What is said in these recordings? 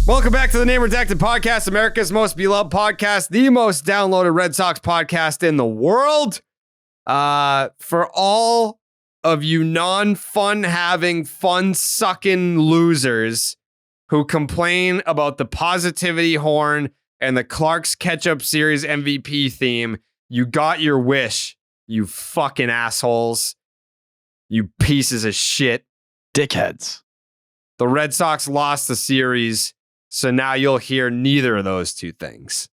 Welcome back to the Name Redacted podcast, America's most beloved podcast, the most downloaded Red Sox podcast in the world. For all of you non-fun having, fun sucking losers who complain about the positivity horn and the Clark's Ketchup Series MVP theme, you got your wish, you fucking assholes. You pieces of shit. Dickheads. The Red Sox lost the series. So now you'll hear neither of those two things.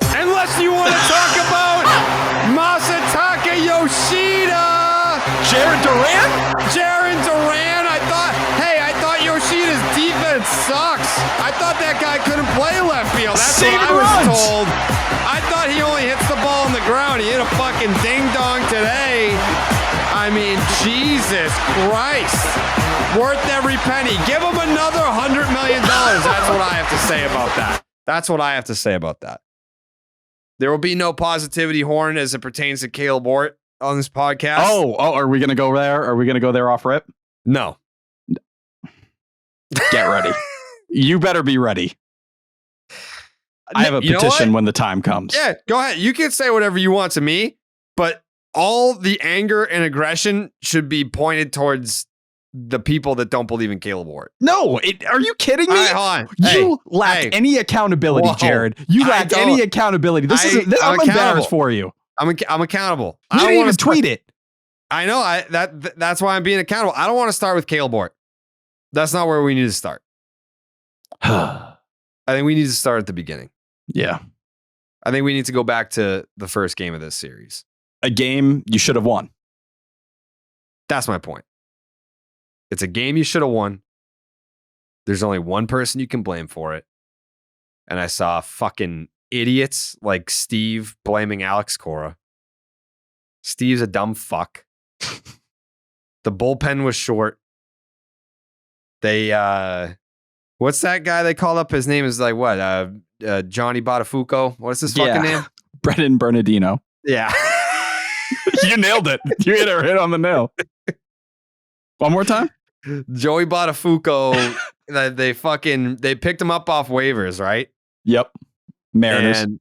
Unless you want to talk about Masataka Yoshida. Jarren Duran. I thought Yoshida's defense sucks. I thought that guy couldn't play left field. That's what I was told. I thought he only hits the ball on the ground. He hit a fucking ding-dong today. I mean, Jesus Christ. Worth every penny. Give him another $100 million. That's what I have to say about that. There will be no positivity horn as it pertains to Kaleb Ort on this podcast. Oh, are we going to go there? Are we going to go there off rip? No. Get ready. You better be ready. I have a petition when the time comes. Yeah, go ahead. You can say whatever you want to me, but all the anger and aggression should be pointed towards the people that don't believe in Kaleb Ort. No, are you kidding me? Hold on. You lack any accountability, Jared. You lack any accountability. I'm embarrassed for you. I'm accountable. You didn't even tweet it. I know. That's why I'm being accountable. I don't want to start with Kaleb Ort. That's not where we need to start. I think we need to start at the beginning. Yeah. I think we need to go back to the first game of this series. A game you should have won. That's my point. It's a game you should have won. There's only one person you can blame for it. And I saw fucking idiots like Steve blaming Alex Cora. Steve's a dumb fuck. The bullpen was short. They, what's that guy they called up? His name is like what? Johnny Botafuco. What's his fucking name? Brendan Bernardino. Yeah. You nailed it. You hit on the nail. One more time. Joey Botafuco. They picked him up off waivers, right? Yep. Mariners. And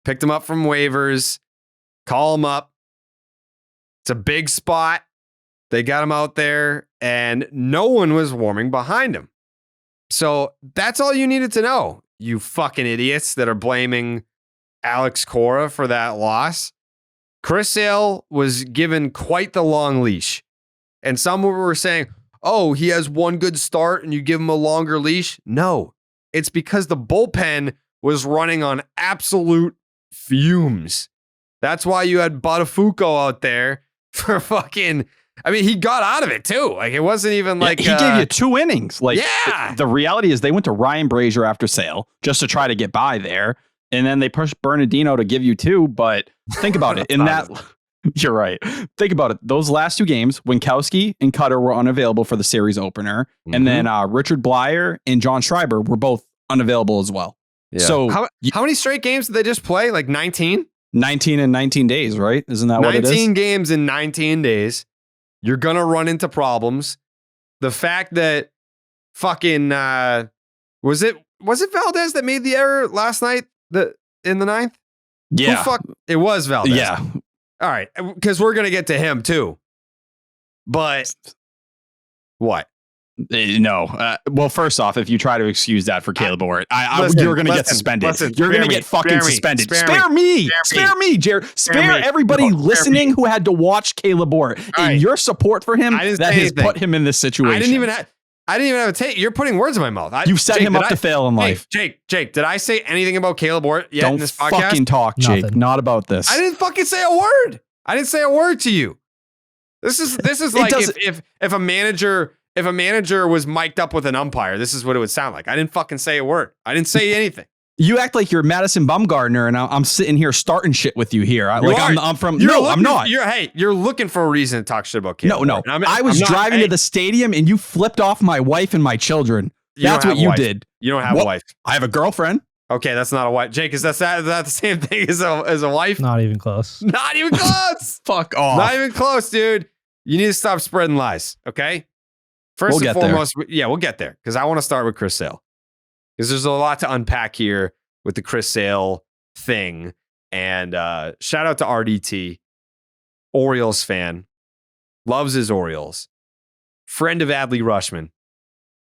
picked him up from waivers. Call him up. It's a big spot. They got him out there and no one was warming behind him. So that's all you needed to know, you fucking idiots that are blaming Alex Cora for that loss. Chris Sale was given quite the long leash. And some were saying, oh, he has one good start and you give him a longer leash. No, it's because the bullpen was running on absolute fumes. That's why you had Botafuco out there for fucking... I mean, he got out of it too. Like, it wasn't even like... he gave you 2 innings. Like, yeah. The reality is they went to Ryan Brazier after Sale just to try to get by there. And then they pushed Bernardino to give you 2. But think about it. In that... You're right. Think about it. Those last 2 games, Winkowski and Cutter were unavailable for the series opener. Mm-hmm. And then Richard Blyer and John Schreiber were both unavailable as well. Yeah. So how many straight games did they just play? Like 19? 19 in 19 days, right? Isn't that what it is? 19 games in 19 days. You're going to run into problems. The fact that fucking, was it Valdez that made the error last night in the 9th? Yeah. It was Valdez. Yeah. All right. Because we're going to get to him too. But what? No. Well, first off, if you try to excuse that for Kaleb Ort, you're going to get suspended. You're going to get fucking suspended. Spare me, Jared. Spare everybody listening who had to watch Kaleb Ort. And your support for him that has put him in this situation. I didn't even have a take. You're putting words in my mouth. You set him up to fail in life. Jake, did I say anything about Kaleb Ort yet in this podcast? Don't fucking talk, Jake. Nothing. Not about this. I didn't fucking say a word. I didn't say a word to you. This is like if a manager was mic'd up with an umpire, this is what it would sound like. I didn't fucking say a word. I didn't say anything. You act like you're Madison Bumgarner, and I'm sitting here starting shit with you here. I'm not. You're looking for a reason to talk shit about Kaleb. No. I was driving to the stadium, and you flipped off my wife and my children. That's what you did. You don't have a wife. I have a girlfriend. Okay, that's not a wife. Jake, is that the same thing as a wife? Not even close. Not even close. Fuck off. Not even close, dude. You need to stop spreading lies, okay? First We'll and get there. foremost, we'll get there because I want to start with Chris Sale because there's a lot to unpack here with the Chris Sale thing. And shout out to RDT, Orioles fan, loves his Orioles, friend of Adley Rushman.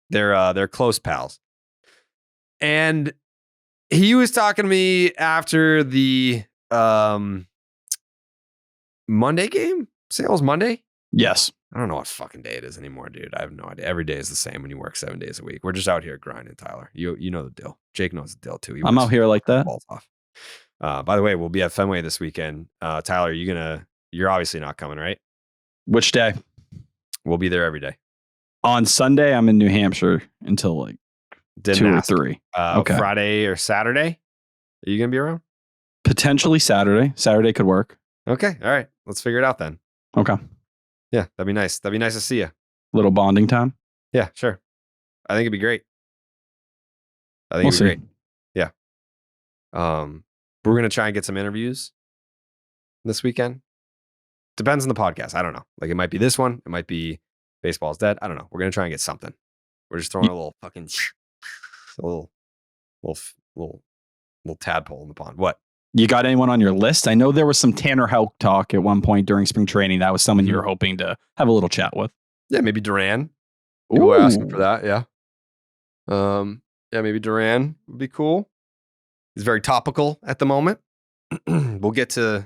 They're close pals. And he was talking to me after the Monday game, Sales Monday. Yes. I don't know what fucking day it is anymore, dude. I have no idea. Every day is the same when you work 7 days a week. We're just out here grinding, Tyler. You know the deal. Jake knows the deal too. I'm out here like that. Balls off. By the way, we'll be at Fenway this weekend. Tyler, you're obviously not coming, right? Which day? We'll be there every day. On Sunday, I'm in New Hampshire until like 2 or 3. Okay. Friday or Saturday? Are you going to be around? Potentially Saturday. Saturday could work. Okay. All right. Let's figure it out then. Okay. Yeah, that'd be nice. That'd be nice to see you. Little bonding time. Yeah, sure. I think it'd be great. It'd be great. Yeah. We're going to try and get some interviews this weekend. Depends on the podcast. I don't know. Like it might be this one. It might be Baseball's Dead. I don't know. We're going to try and get something. We're just throwing a little fucking little tadpole in the pond. What? You got anyone on your list? I know there was some Tanner Houck talk at one point during spring training. That was someone you were hoping to have a little chat with. Yeah, maybe Duran. People were asking for that. Yeah. Yeah, maybe Duran would be cool. He's very topical at the moment. We'll get to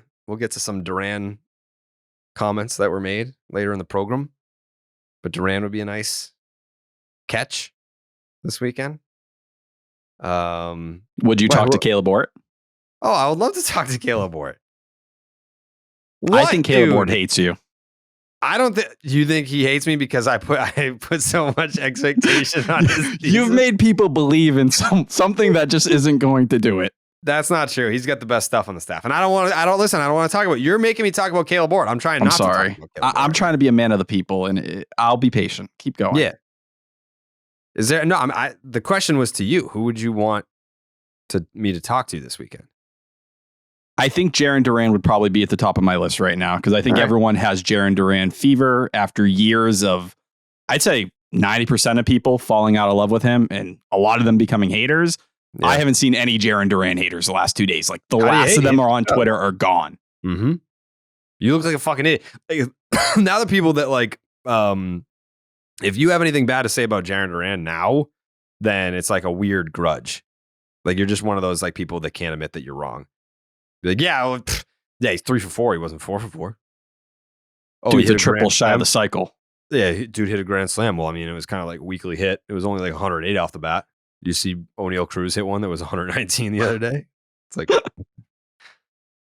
some Duran comments that were made later in the program. But Duran would be a nice catch this weekend. Would you talk to Kaleb Ort? Oh, I would love to talk to Kaleb Ort. I think Kaleb Ort hates you. I don't think you think he hates me because I put so much expectation on his thesis. You've made people believe in something that just isn't going to do it. That's not true. He's got the best stuff on the staff. And I don't want to talk about it. You're making me talk about Kaleb Ort. I'm trying not to talk about Kaleb Ort. I'm trying to be a man of the people and I'll be patient. Keep going. Yeah. Is there the question was to you. Who would you want me to talk to this weekend? I think Jarren Duran would probably be at the top of my list right now because I think everyone has Jarren Duran fever after years of, I'd say 90% of people falling out of love with him and a lot of them becoming haters. Yeah. I haven't seen any Jarren Duran haters the last 2 days. Like the last of them are on Twitter are gone. Mm-hmm. You look like a fucking idiot. Like, now the people that like, if you have anything bad to say about Jarren Duran now, then it's like a weird grudge. Like you're just one of those like people that can't admit that you're wrong. Be like, yeah, he's 3 for 4. He wasn't 4 for 4. Oh, dude's a triple shy of the cycle. Yeah, dude hit a grand slam. Well, I mean, it was kind of like weekly hit. It was only like 108 off the bat. You see O'Neal Cruz hit one that was 119 the other day. It's like,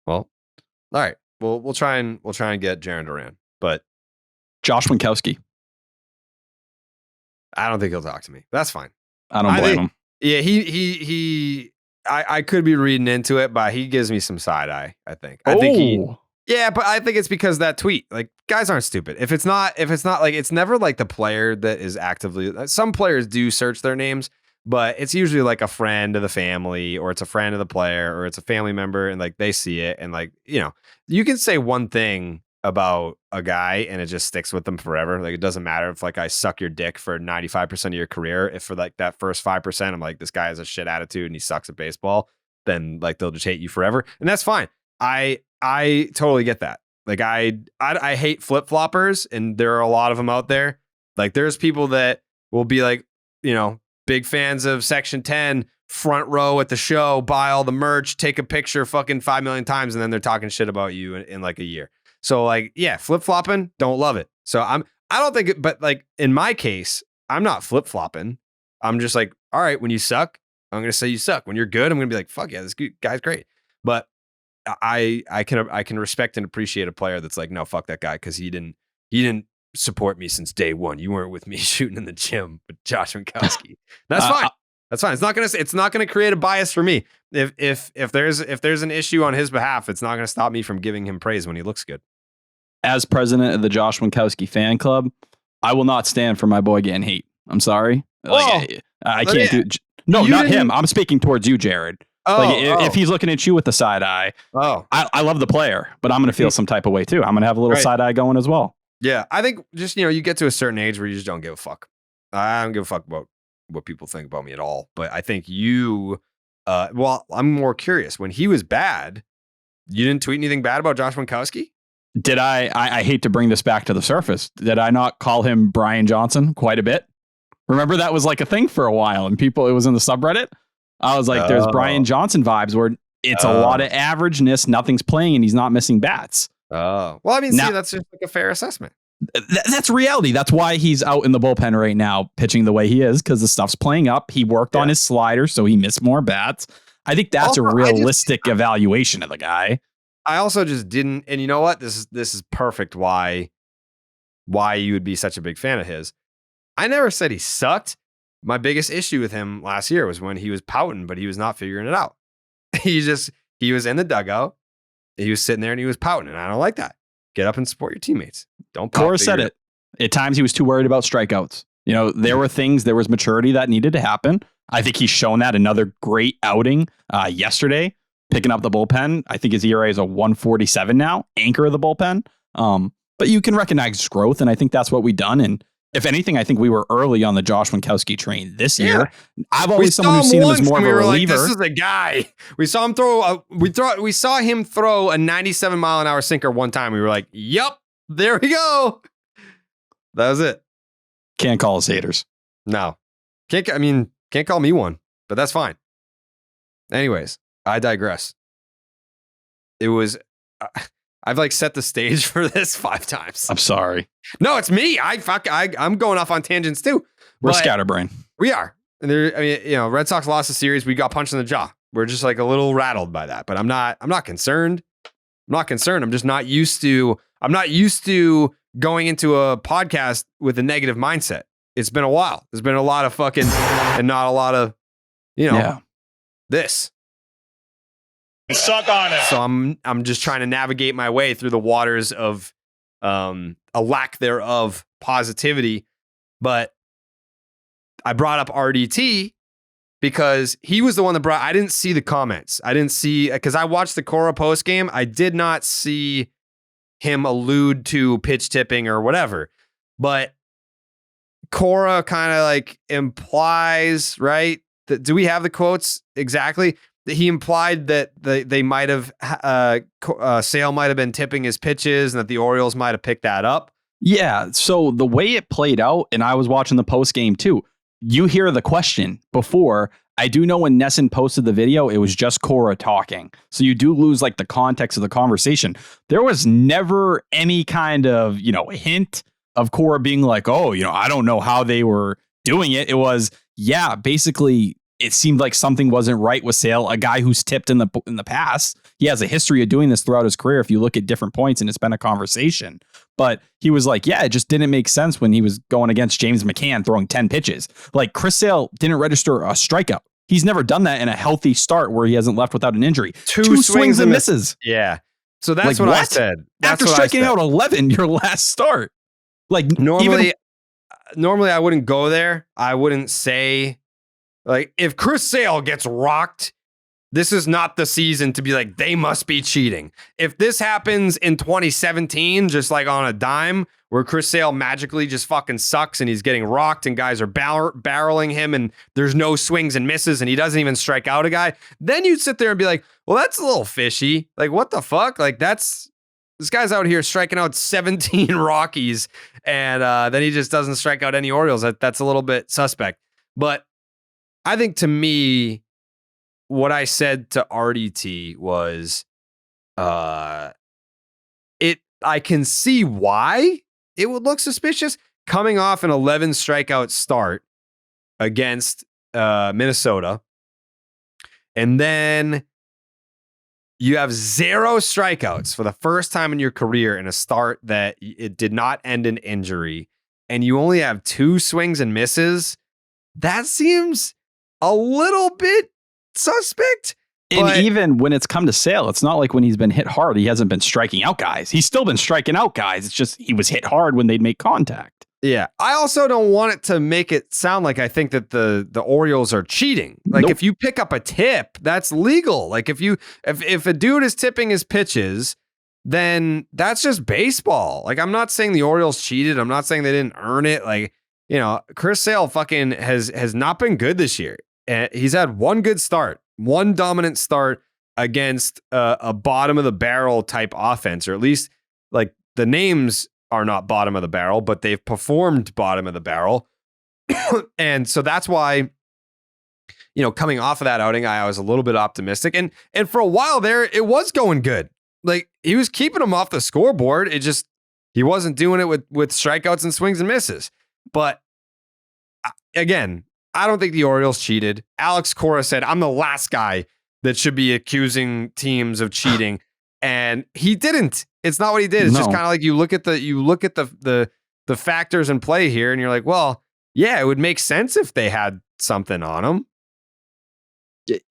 well, all right. Well, we'll try and get Jarren Duran, but Josh Winkowski. I don't think he'll talk to me. That's fine. I don't blame him. Yeah, I could be reading into it, but he gives me some side eye, I think. I think but I think it's because that tweet. Like, guys aren't stupid. If it's not like, it's never like the player that is actively, some players do search their names, but it's usually like a friend of the family or it's a friend of the player or it's a family member and like they see it and like, you know, you can say one thing about a guy and it just sticks with them forever. Like it doesn't matter if like I suck your dick for 95% of your career. If for like that first 5%, I'm like, this guy has a shit attitude and he sucks at baseball, then like they'll just hate you forever. And that's fine. I totally get that. Like I hate flip-floppers and there are a lot of them out there. Like there's people that will be like, you know, big fans of Section 10, front row at the show, buy all the merch, take a picture fucking 5 million times, and then they're talking shit about you in like a year. So like, yeah, flip-flopping, don't love it. So I don't think it, but like in my case, I'm not flip-flopping. I'm just like, all right, when you suck, I'm going to say you suck. When you're good, I'm going to be like, fuck yeah, this guy's great. But I can respect and appreciate a player that's like, no, fuck that guy because he didn't support me since day one. You weren't with me shooting in the gym with Josh Winkowski. That's fine. That's fine. It's not gonna create a bias for me. If there's an issue on his behalf, it's not gonna stop me from giving him praise when he looks good. As president of the Josh Winkowski fan club, I will not stand for my boy getting hate. I'm sorry. Like, I can't do. No, not him. I'm speaking towards you, Jared. If he's looking at you with the side eye, I love the player, but I'm going to feel some type of way too. I'm going to have a little side eye going as well. Yeah, I think just, you get to a certain age where you just don't give a fuck. I don't give a fuck about what people think about me at all. But I think I'm more curious. When he was bad, you didn't tweet anything bad about Josh Winkowski? Did I hate to bring this back to the surface. Did I not call him Brian Johnson quite a bit? Remember that was like a thing for a while and it was in the subreddit. I was like, there's Brian Johnson vibes where it's a lot of averageness. Nothing's playing and he's not missing bats. Oh, well, I mean, see, that's just like a fair assessment. That's reality. That's why he's out in the bullpen right now, pitching the way he is, because the stuff's playing up. He worked on his slider, so he missed more bats. I think that's also a realistic evaluation of the guy. I also just didn't, and you know what? This is perfect. Why you would be such a big fan of his? I never said he sucked. My biggest issue with him last year was when he was pouting, but he was not figuring it out. He was in the dugout. He was sitting there and he was pouting, and I don't like that. Get up and support your teammates. Don't pout. Cora said it. At times he was too worried about strikeouts. There was maturity that needed to happen. I think he's shown that. Another great outing yesterday, picking up the bullpen. I think his ERA is a 147 now, anchor of the bullpen. But you can recognize growth, and I think that's what we've done. And if anything, I think we were early on the Josh Winkowski train this year. I've always someone who's seen him as more of a reliever. Like, this is a guy. We saw him throw. We saw him throw a 97 mile an hour sinker one time. We were like, "Yep, there we go." That was it. Can't call us haters. No, can't call me one, but that's fine. Anyways, I digress. It was. I've like set the stage for this 5 times. I'm sorry. No, it's me. I'm going off on tangents too. We're scatterbrained. We are. And Red Sox lost the series. We got punched in the jaw. We're just like a little rattled by that. But I'm not concerned. I'm not concerned. I'm just not used to. I'm not used to going into a podcast with a negative mindset. It's been a while. There's been a lot of fucking and not a lot of, this. Suck on it. So I'm just trying to navigate my way through the waters of a lack thereof positivity. But I brought up RDT because he was the one that I didn't see the comments. I didn't see, because I watched the Cora post game. I did not see him allude to pitch tipping or whatever. But Cora kind of like implies, right? Do we have the quotes exactly? He implied that they might have Sale might have been tipping his pitches and that the Orioles might have picked that up. Yeah. So the way it played out, and I was watching the post game too. You hear the question before. I do know when Nesson posted the video, it was just Cora talking. So you do lose like the context of the conversation. There was never any kind of hint of Cora being like, oh, I don't know how they were doing it. It was basically. It seemed like something wasn't right with Sale, a guy who's tipped in the past. He has a history of doing this throughout his career. If you look at different points, and it's been a conversation, but he was like, it just didn't make sense when he was going against James McCann throwing 10 pitches. Like Chris Sale didn't register a strikeout. He's never done that in a healthy start where he hasn't left without an injury. Two swings and misses. Yeah. So that's what I said. After striking out 11, your last start. Like normally I wouldn't go there. I wouldn't say. Like, if Chris Sale gets rocked, this is not the season to be like, they must be cheating. If this happens in 2017, just like on a dime, where Chris Sale magically just fucking sucks and he's getting rocked and guys are barreling him and there's no swings and misses and he doesn't even strike out a guy, then you'd sit there and be like, well, that's a little fishy. Like, what the fuck? Like, this guy's out here striking out 17 Rockies and then he just doesn't strike out any Orioles. That's a little bit suspect. But I think to me, what I said to RDT was, I can see why it would look suspicious coming off an 11 strikeout start against Minnesota. And then you have 0 strikeouts for the first time in your career in a start that it did not end in injury. And you only have 2 swings and misses. That seems a little bit suspect. And even when it's come to Sale, it's not like when he's been hit hard, he hasn't been striking out guys. He's still been striking out guys. It's just he was hit hard when they'd make contact. Yeah. I also don't want it to make it sound like I think that the Orioles are cheating. Like if you pick up a tip, that's legal. Like if a dude is tipping his pitches, then that's just baseball. Like, I'm not saying the Orioles cheated. I'm not saying they didn't earn it. Like, Chris Sale fucking has not been good this year. And he's had one good start, one dominant start against a bottom of the barrel type offense, or at least like the names are not bottom of the barrel, but they've performed bottom of the barrel. And so that's why, coming off of that outing, I was a little bit optimistic. And for a while there, it was going good. Like, he was keeping them off the scoreboard. It just, he wasn't doing it with strikeouts and swings and misses. But again, I don't think the Orioles cheated. Alex Cora said, I'm the last guy that should be accusing teams of cheating. And he didn't. It's not what he did. It's just kind of like you look at the factors in play here, and you're like, well, yeah, it would make sense if they had something on them.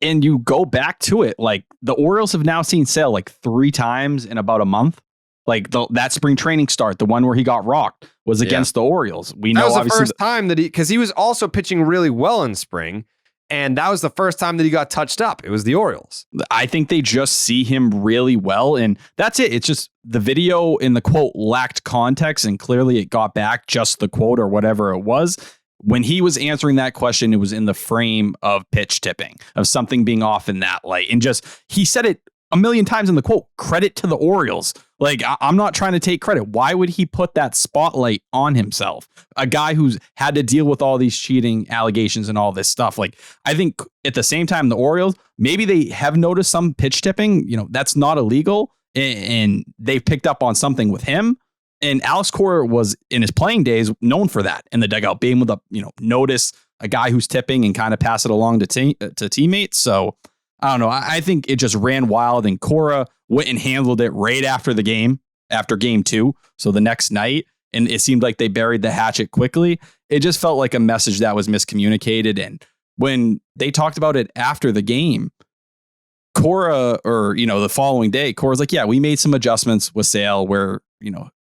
And you go back to it, like the Orioles have now seen Sale like 3 times in about a month. Like that spring training start, the one where he got rocked, was against the Orioles. We know that was the first time that because he was also pitching really well in spring, and that was the first time that he got touched up. It was the Orioles. I think they just see him really well, and that's it. It's just the video in the quote lacked context, and clearly it got back just the quote or whatever it was. When he was answering that question, it was in the frame of pitch tipping, of something being off in that light. And just, he said it a million times in the quote, credit to the Orioles. Like, I'm not trying to take credit. Why would he put that spotlight on himself? A guy who's had to deal with all these cheating allegations and all this stuff. Like, I think at the same time, the Orioles, maybe they have noticed some pitch tipping. That's not illegal. And they've picked up on something with him. And Alex Cora was, in his playing days, known for that in the dugout, being with notice a guy who's tipping and kind of pass it along to teammates. So I don't know. I think it just ran wild, and Cora went and handled it right after the game, after game 2. So the next night, and it seemed like they buried the hatchet quickly. It just felt like a message that was miscommunicated. And when they talked about it after the game, Cora, or, the following day, Cora's like, yeah, we made some adjustments with Sale where,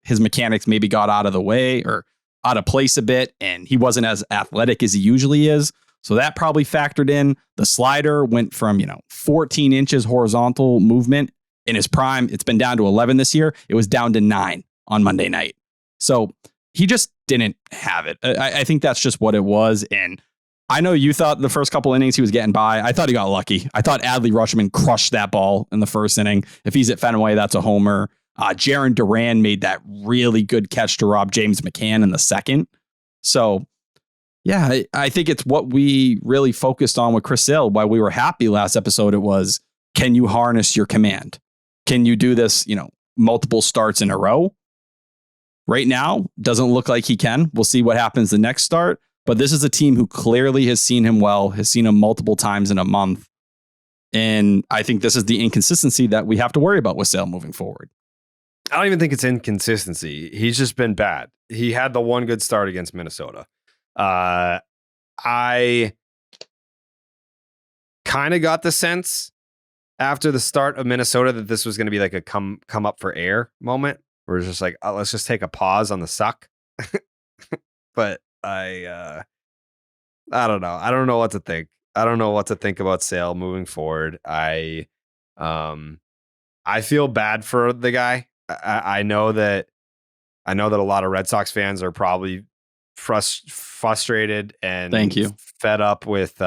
his mechanics maybe got out of the way or out of place a bit, and he wasn't as athletic as he usually is. So that probably factored in. The slider went from, 14 inches horizontal movement in his prime. It's been down to 11 this year. It was down to 9 on Monday night. So he just didn't have it. I think that's just what it was. And I know you thought the first couple innings he was getting by. I thought he got lucky. I thought Adley Rutschman crushed that ball in the first inning. If he's at Fenway, that's a homer. Jarren Duran made that really good catch to rob James McCann in the second. So, yeah, I think it's what we really focused on with Chris Sale. Why we were happy last episode, it was, can you harness your command? Can you do this, multiple starts in a row? Right now, doesn't look like he can. We'll see what happens the next start. But this is a team who clearly has seen him well, has seen him multiple times in a month. And I think this is the inconsistency that we have to worry about with Sale moving forward. I don't even think it's inconsistency. He's just been bad. He had the one good start against Minnesota. I kind of got the sense after the start of Minnesota that this was going to be like a come up for air moment. Where it's just like, let's just take a pause on the suck. But I don't know. I don't know what to think. I don't know what to think about Sale moving forward. I feel bad for the guy. I know that a lot of Red Sox fans are probably frustrated and fed up with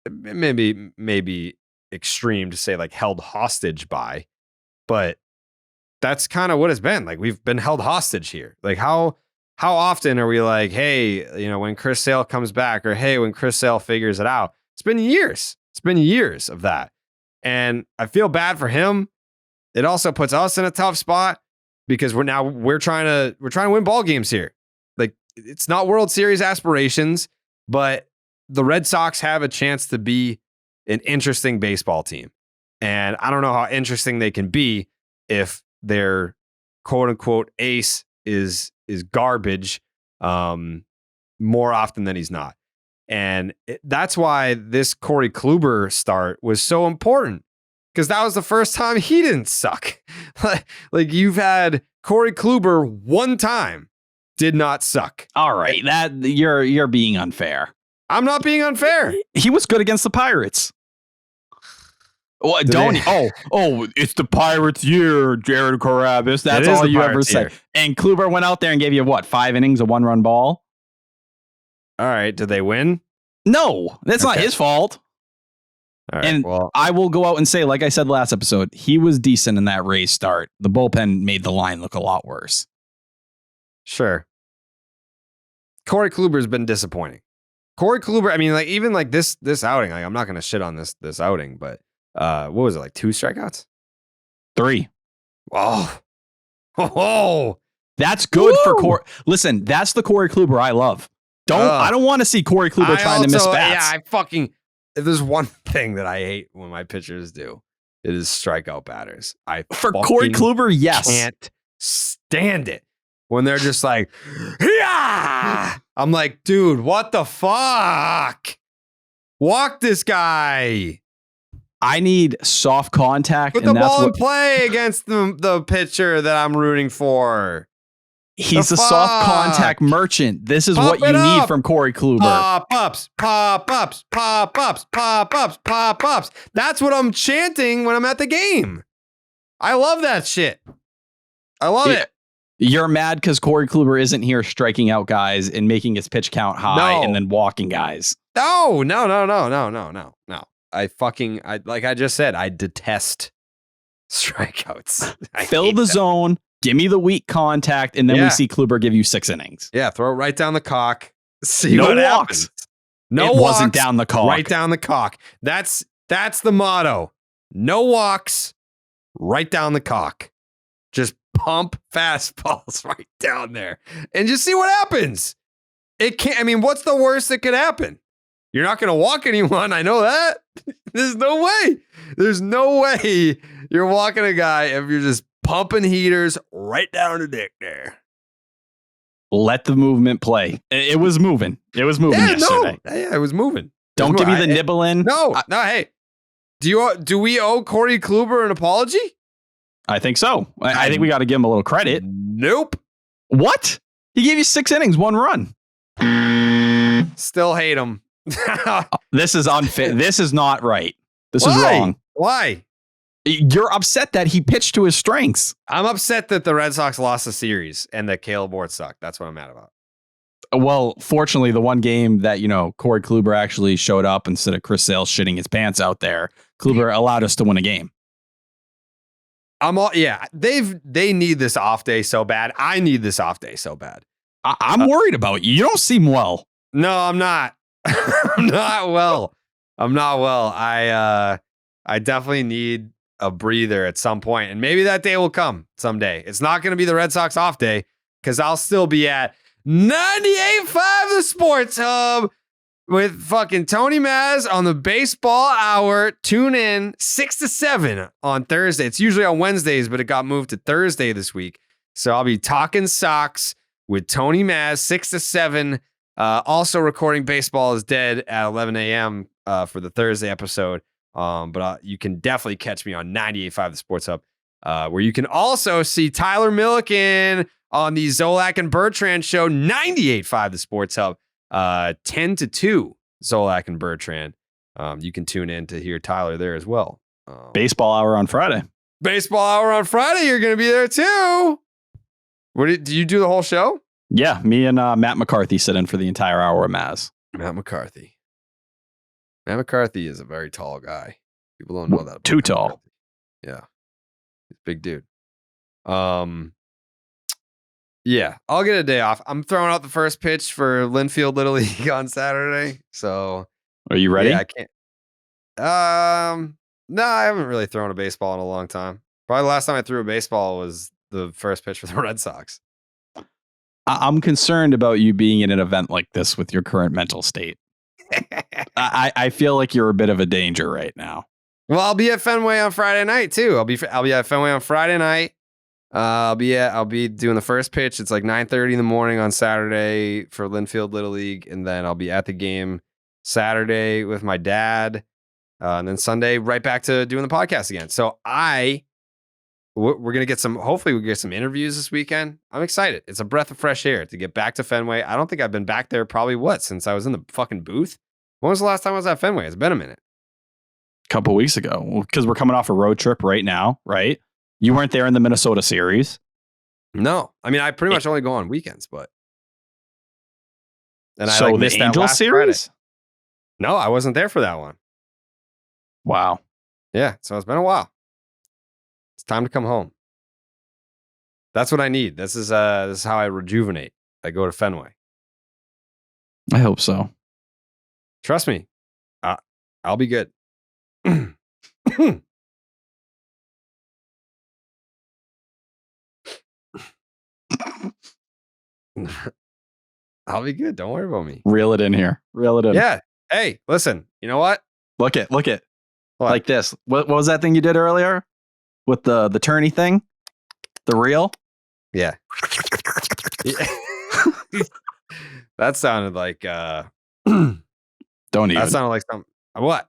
maybe extreme to say like held hostage by, but that's kind of what it's been. Like, we've been held hostage here. Like, how often are we like, hey, when Chris Sale comes back, or hey, when Chris Sale figures it out? It's been years. It's been years of that. And I feel bad for him. It also puts us in a tough spot because we're trying to win ball games here. Like, it's not World Series aspirations, but the Red Sox have a chance to be an interesting baseball team. And I don't know how interesting they can be if their quote unquote ace is garbage more often than he's not. And that's why this Cory Kluber start was so important, because that was the first time he didn't suck. Like, you've had Cory Kluber one time did not suck. All right, that you're being unfair. I'm not being unfair. He was good against the Pirates. Well, it's the Pirates' year, Jared Carabas. That's all you ever say. And Kluber went out there and gave you, 5 innings, a 1-run ball? All right. Did they win? No, that's not his fault. All right, and I will go out and say, like I said last episode, he was decent in that Rays start. The bullpen made the line look a lot worse. Sure. Cory Kluber's been disappointing. Cory Kluber, I mean, even this outing, I'm not going to shit on this outing, but what was it, 2 strikeouts? 3. Oh. That's good for Cory. Listen, that's the Cory Kluber I love. I don't want to see Cory Kluber trying to miss bats. Yeah, if there's one thing that I hate when my pitchers do, it is strikeout batters. For Cory Kluber, yes. Can't stand it when they're just like, yeah. I'm like, dude, what the fuck? Walk this guy. I need soft contact. Put the ball in play against the pitcher that I'm rooting for. He's a soft contact merchant. This is what you need from Cory Kluber. Pop-ups, pop-ups, pop-ups, pop-ups, pop-ups. That's what I'm chanting when I'm at the game. I love that shit. I love it. You're mad because Cory Kluber isn't here striking out guys and making his pitch count high and then walking guys. No. Like I just said, I detest strikeouts. Fill the zone. Give me the weak contact, and then we see Kluber give you 6 innings. Yeah, throw it right down the cock. See what happens. No walks. Wasn't down the cock. Right down the cock. That's the motto. No walks, right down the cock. Just pump fastballs right down there. And just see what happens. What's the worst that could happen? You're not going to walk anyone. I know that. There's no way. There's no way you're walking a guy if you're just pumping heaters right down the dick there. Let the movement play. It was moving. It was moving yesterday. No. Yeah, it was moving. Don't give me the nibbling. No. Hey, do we owe Cory Kluber an apology? I think so. I think we got to give him a little credit. Nope. What? He gave you 6 innings, 1 run. Still hate him. This is unfair. This is not right. This is wrong. Why? You're upset that he pitched to his strengths. I'm upset that the Red Sox lost the series and that Kaleb Ort sucked. That's what I'm mad about. Well, fortunately, the one game that, Cory Kluber actually showed up instead of Chris Sale shitting his pants out there, Kluber allowed us to win a game. They need this off day so bad. I need this off day so bad. I'm worried about you. You don't seem well. No, I'm not. I'm not well. I definitely need a breather at some point, and maybe that day will come someday. It's not going to be the Red Sox off day because I'll still be at 98.5 The Sports Hub with fucking Tony Maz on the Baseball Hour. Tune in 6 to 7 on Thursday. It's usually on Wednesdays, but it got moved to Thursday this week. So I'll be talking Sox with Tony Maz 6 to 7. Also recording Baseball is Dead at 11 a.m. For the Thursday episode. But you can definitely catch me on 98.5 The Sports Hub, where you can also see Tyler Milliken on the Zolak and Bertrand show, 98.5 The Sports Hub, 10 to 2, Zolak and Bertrand. You can tune in to hear Tyler there as well. Baseball Hour on Friday. Baseball Hour on Friday. You're going to be there too. Do you do the whole show? Yeah, me and Matt McCarthy sit in for the entire hour of Maz. Matt McCarthy is a very tall guy. People don't know that. Too tall. Yeah. He's a big dude. Yeah, I'll get a day off. I'm throwing out the first pitch for Linfield Little League on Saturday. So are you ready? Yeah, I can't. No, I haven't really thrown a baseball in a long time. Probably the last time I threw a baseball was the first pitch for the Red Sox. I'm concerned about you being in an event like this with your current mental state. I feel like you're a bit of a danger right now. Well, I'll be at Fenway on Friday night too. I'll be at Fenway on Friday night. I'll be doing the first pitch. It's like 9:30 in the morning on Saturday for Linfield Little League, and then I'll be at the game Saturday with my dad, and then Sunday right back to doing the podcast again. So we're gonna get some. Hopefully, we get some interviews this weekend. I'm excited. It's a breath of fresh air to get back to Fenway. I don't think I've been back there probably since I was in the fucking booth. When was the last time I was at Fenway? It's been a minute. couple weeks ago, because we're coming off a road trip right now, right? You weren't there in the Minnesota series. No, I mean I pretty much only go on weekends, but and so I missed the Angels series. Friday. No, I wasn't there for that one. Wow. Yeah, so it's been a while. It's time to come home. That's what I need. This is how I rejuvenate. I go to Fenway. I hope so. Trust me, I'll be good. I'll be good. Don't worry about me. Reel it in here. Reel it in. Yeah. Hey, listen. You know what? Look it. What? Like this. What was that thing you did earlier with the tourney thing? The reel? Yeah. That sounded like don't even. That sounded like something. What?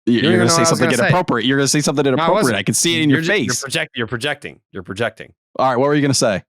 You're going to say something inappropriate. You're going to say something inappropriate. I can see it in your face. You're projecting. All right. What were you going to say?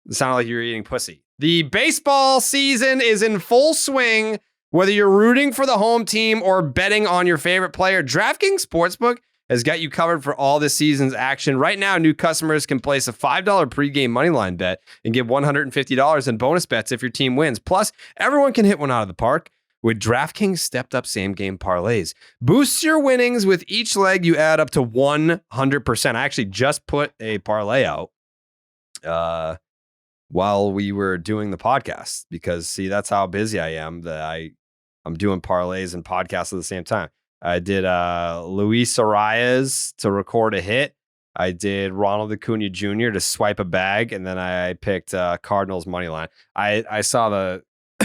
It sounded like you were eating pussy. The baseball season is in full swing. Whether you're rooting for the home team or betting on your favorite player, DraftKings Sportsbook has got you covered for all this season's action. Right now, new customers can place a $5 pregame moneyline bet and get $150 in bonus bets if your team wins. Plus, everyone can hit one out of the park with DraftKings stepped-up same-game parlays. Boost your winnings with each leg. You add up to 100%. I actually just put a parlay out while we were doing the podcast because, see, that's how busy I am that I'm doing parlays and podcasts at the same time. I did Luis Arias to record a hit. I did Ronald Acuna Jr. to swipe a bag, and then I picked Cardinals money line. I saw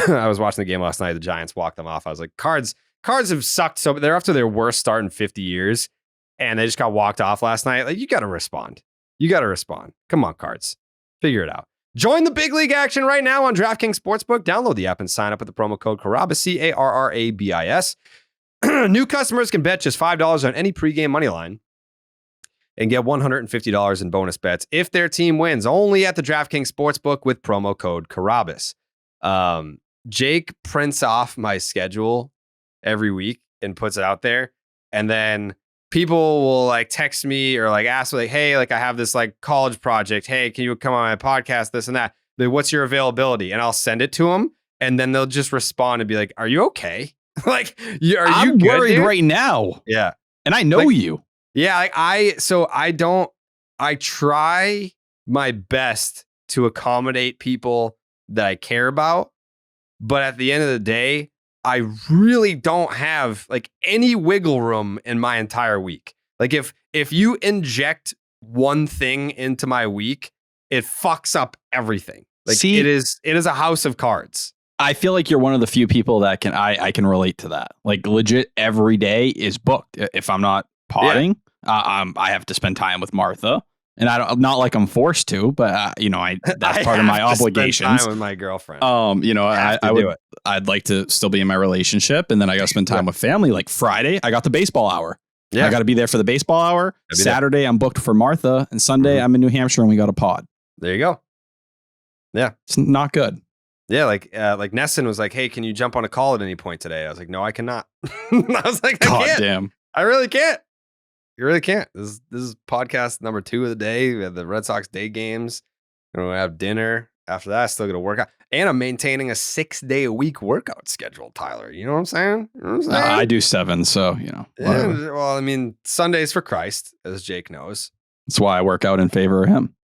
I was watching the game last night. The Giants walked them off. I was like, Cards have sucked. So they're after their worst start in 50 years, and they just got walked off last night. Like, you got to respond. Come on, Cards. Figure it out. Join the big league action right now on DraftKings Sportsbook. Download the app and sign up with the promo code Carabas, Carrabis. New customers can bet just $5 on any pregame money line and get $150 in bonus bets if their team wins. Only at the DraftKings Sportsbook with promo code Carabas. Jake prints off my schedule every week and puts it out there, and then people will like text me or like ask me like, hey, like I have this like college project. Hey, can you come on my podcast? This and that. Like, what's your availability? And I'll send it to them, and then they'll just respond and be like, "Are you okay? Like, I'm good, worried dude? Right now." Yeah, and I know you. Yeah, like I try my best to accommodate people that I care about, but at the end of the day, I really don't have like any wiggle room in my entire week. Like if you inject one thing into my week, it fucks up everything. Like it is a house of cards. I feel like you're one of the few people that I can relate to that. Like legit every day is booked. If I'm not potting, I have to spend time with Martha. And not like I'm forced to, but that's part of my obligations. Spend time with my girlfriend. I'd like to still be in my relationship, and then I got to spend time with family. Like Friday, I got the baseball hour. Yeah, I got to be there for the baseball hour. Saturday, I'm booked for Martha, and Sunday, I'm in New Hampshire, and we got a pod. There you go. Yeah, it's not good. Yeah, like Nesson was like, "Hey, can you jump on a call at any point today?" I was like, "No, I cannot." I was like, "I can't. Damn, I really can't." You really can't. This is podcast number 2 of the day. We have the Red Sox day games. We're going to have dinner. After that, I still got to work out. And I'm maintaining a 6-day-a-week workout schedule, Tyler. You know what I'm saying? I do 7, so, Yeah, well, I mean, Sunday's for Christ, as Jake knows. That's why I work out in favor of him.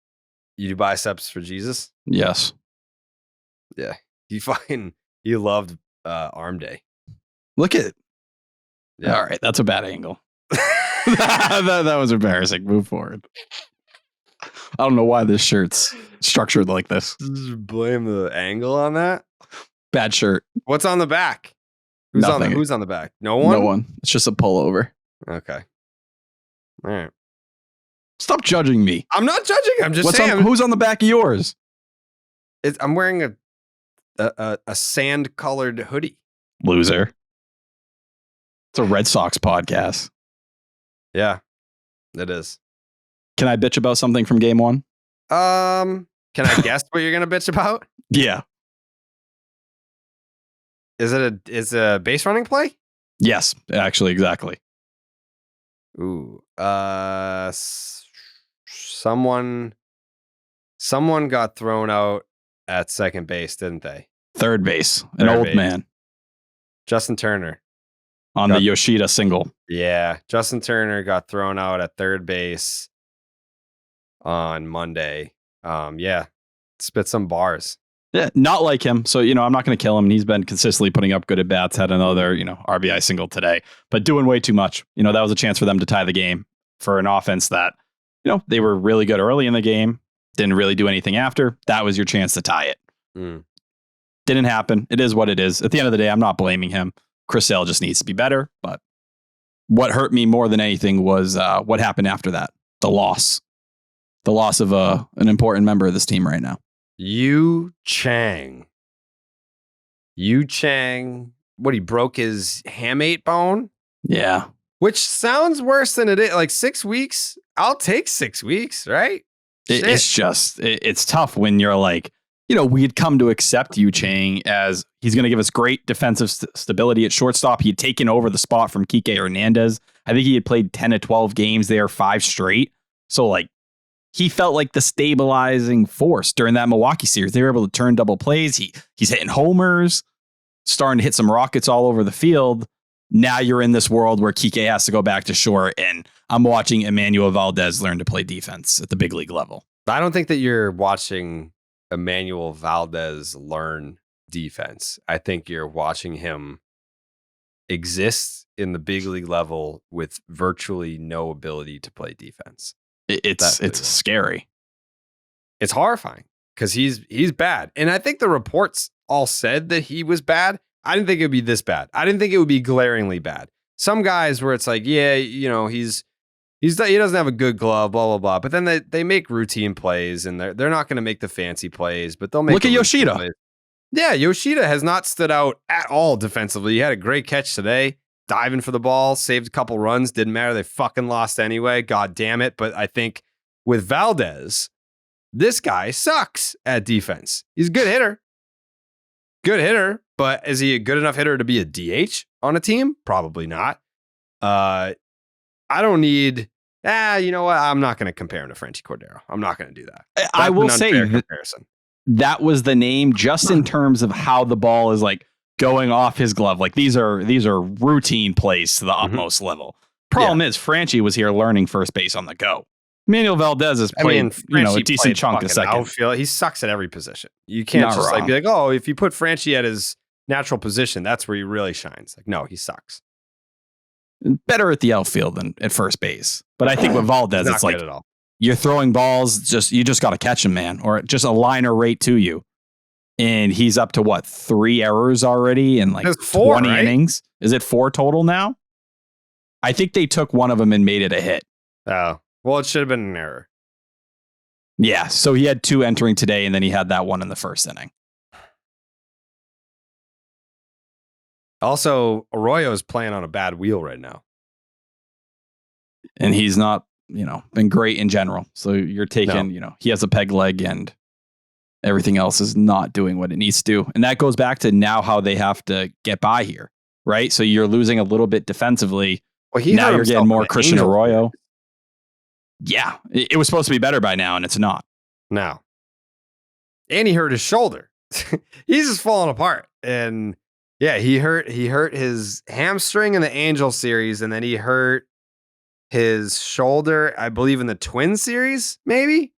You do biceps for Jesus? Yes. Yeah. You loved arm day. Look at it. Yeah. All right, that's a bad angle. that was embarrassing. Move forward. I don't know why this shirt's structured like this. Just blame the angle on that. Bad shirt. What's on the back? Who's on the back? No one? No one. It's just a pullover. Okay. All right. Stop judging me. I'm not judging. I'm just saying. Who's on the back of yours? I'm wearing a sand colored hoodie. Loser. It's a Red Sox podcast. Yeah, it is. Can I bitch about something from game 1? Can I guess what you're gonna bitch about? Yeah. Is it a base running play? Yes, actually, exactly. Ooh. Someone got thrown out at second base, didn't they? Third base, an old man Justin Turner on the Yoshida single. Yeah, Justin Turner got thrown out at third base on Monday. Spit some bars. Yeah, not like him. So, I'm not going to kill him. And he's been consistently putting up good at bats. Had another, RBI single today, but doing way too much. That was a chance for them to tie the game for an offense that, they were really good early in the game. Didn't really do anything after. That was your chance to tie it. Didn't happen. It is what it is. At the end of the day, I'm not blaming him. Chris Sale just needs to be better. But what hurt me more than anything was what happened after that. The loss of an important member of this team right now. Yu Chang. What, he broke his hamate bone? Yeah. Which sounds worse than it is. Like 6 weeks? I'll take 6 weeks, right? It's tough when you're like, we had come to accept Yu Chang as he's going to give us great defensive stability at shortstop. He had taken over the spot from Kike Hernandez. I think he had played 10 to 12 games there, 5 straight. So like, he felt like the stabilizing force during that Milwaukee series. They were able to turn double plays. He's hitting homers, starting to hit some rockets all over the field. Now you're in this world where Kike has to go back to short, and I'm watching Emmanuel Valdez learn to play defense at the big league level. I don't think that you're watching Emmanuel Valdez learn defense. I think you're watching him exist in the big league level with virtually no ability to play defense. It's scary. It's horrifying because he's bad. And I think the reports all said that he was bad. I didn't think it would be this bad. I didn't think it would be glaringly bad. Some guys where it's like, yeah, he doesn't have a good glove, blah, blah, blah. But then they make routine plays, and they're not going to make the fancy plays, but they'll make. Look at Yoshida. Plays. Yeah, Yoshida has not stood out at all defensively. He had a great catch today, diving for the ball, saved a couple runs. Didn't matter. They fucking lost anyway. God damn it. But I think with Valdez, this guy sucks at defense. He's a good hitter. But is he a good enough hitter to be a DH on a team? Probably not. I don't need. You know what? I'm not going to compare him to Franchi Cordero. I'm not going to do that. I will say comparison. That was the name just in terms of how the ball is like going off his glove. Like these are routine plays to the utmost level. Problem is Franchi was here learning first base on the go. Emmanuel Valdez has played a decent chunk of second. Outfield. He sucks at every position. You can't just like be like, oh, if you put Franchi at his natural position, that's where he really shines. Like, no, he sucks. Better at the outfield than at first base. But I think with Valdez, it's like you're throwing balls, you just got to catch him, man, or just a liner rate to you. And he's up to what, 3 errors already in like 20 innings? Is it 4 total now? I think they took one of them and made it a hit. Oh, well, it should have been an error. Yeah, so he had 2 entering today, and then he had that one in the first inning. Also, Arroyo's playing on a bad wheel right now. And he's not, been great in general. So you're taking, he has a peg leg and everything else is not doing what it needs to do. And that goes back to now how they have to get by here, right? So you're losing a little bit defensively. Well, now you're getting more Christian Arroyo. Yeah, it was supposed to be better by now, and it's not. No. And he hurt his shoulder. He's just falling apart. And yeah, he hurt his hamstring in the Angel series, and then he hurt his shoulder, I believe, in the Twin series, maybe?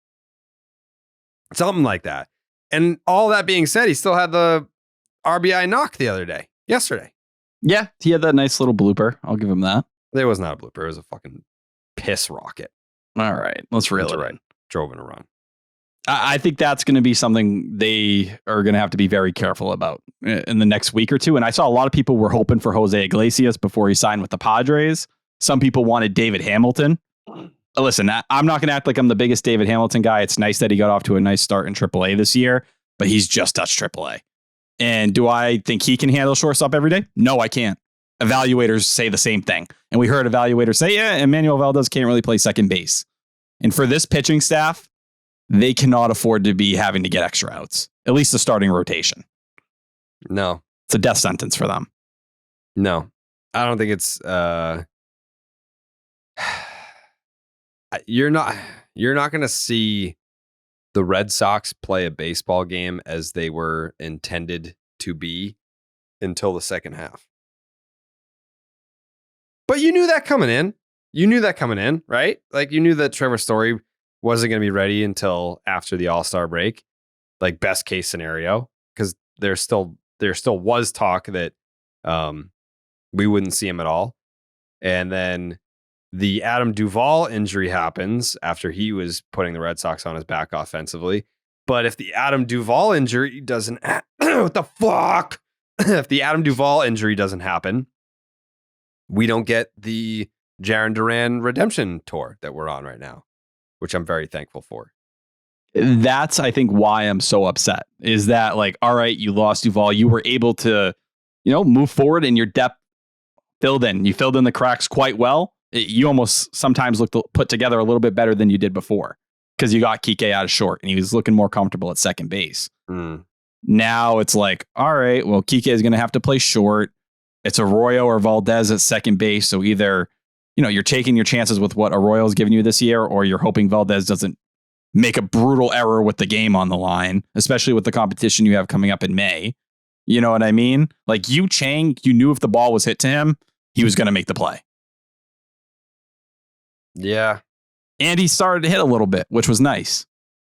Something like that. And all that being said, he still had the RBI knock yesterday. Yeah, he had that nice little blooper. I'll give him that. It was not a blooper. It was a fucking piss rocket. All right, let's reel it in. Drove in a run. I think that's going to be something they are going to have to be very careful about in the next week or two. And I saw a lot of people were hoping for Jose Iglesias before he signed with the Padres. Some people wanted David Hamilton. Listen, I'm not going to act like I'm the biggest David Hamilton guy. It's nice that he got off to a nice start in AAA this year, but he's just touched AAA. And do I think he can handle shortstop every day? No, I can't. Evaluators say the same thing. And we heard evaluators say, yeah, Emmanuel Valdez can't really play second base. And for this pitching staff, they cannot afford to be having to get extra outs, at least the starting rotation. No. It's a death sentence for them. No. I don't think it's You're not going to see the Red Sox play a baseball game as they were intended to be until the second half. But you knew that coming in. Right? Like you knew that Trevor Story wasn't going to be ready until after the All-Star break, like best case scenario, because there still was talk that we wouldn't see him at all. And then the Adam Duvall injury happens after he was putting the Red Sox on his back offensively. But if the Adam Duvall injury doesn't, what the fuck? If the Adam Duvall injury doesn't happen, we don't get the Jarren Duran redemption tour that we're on right now, which I'm very thankful for. That's, I think, why I'm so upset is that, like, all right, you lost Duvall. You were able to, move forward and your depth filled in. You filled in the cracks quite well. You almost sometimes looked put together a little bit better than you did before because you got Kike out of short and he was looking more comfortable at second base. Now it's like, all right, well, Kike is going to have to play short. It's Arroyo or Valdez at second base. So either, you're taking your chances with what Arroyo's given you this year, or you're hoping Valdez doesn't make a brutal error with the game on the line, especially with the competition you have coming up in May. You know what I mean? Like Yu Chang, you knew if the ball was hit to him, he was going to make the play. Yeah. And he started to hit a little bit, which was nice.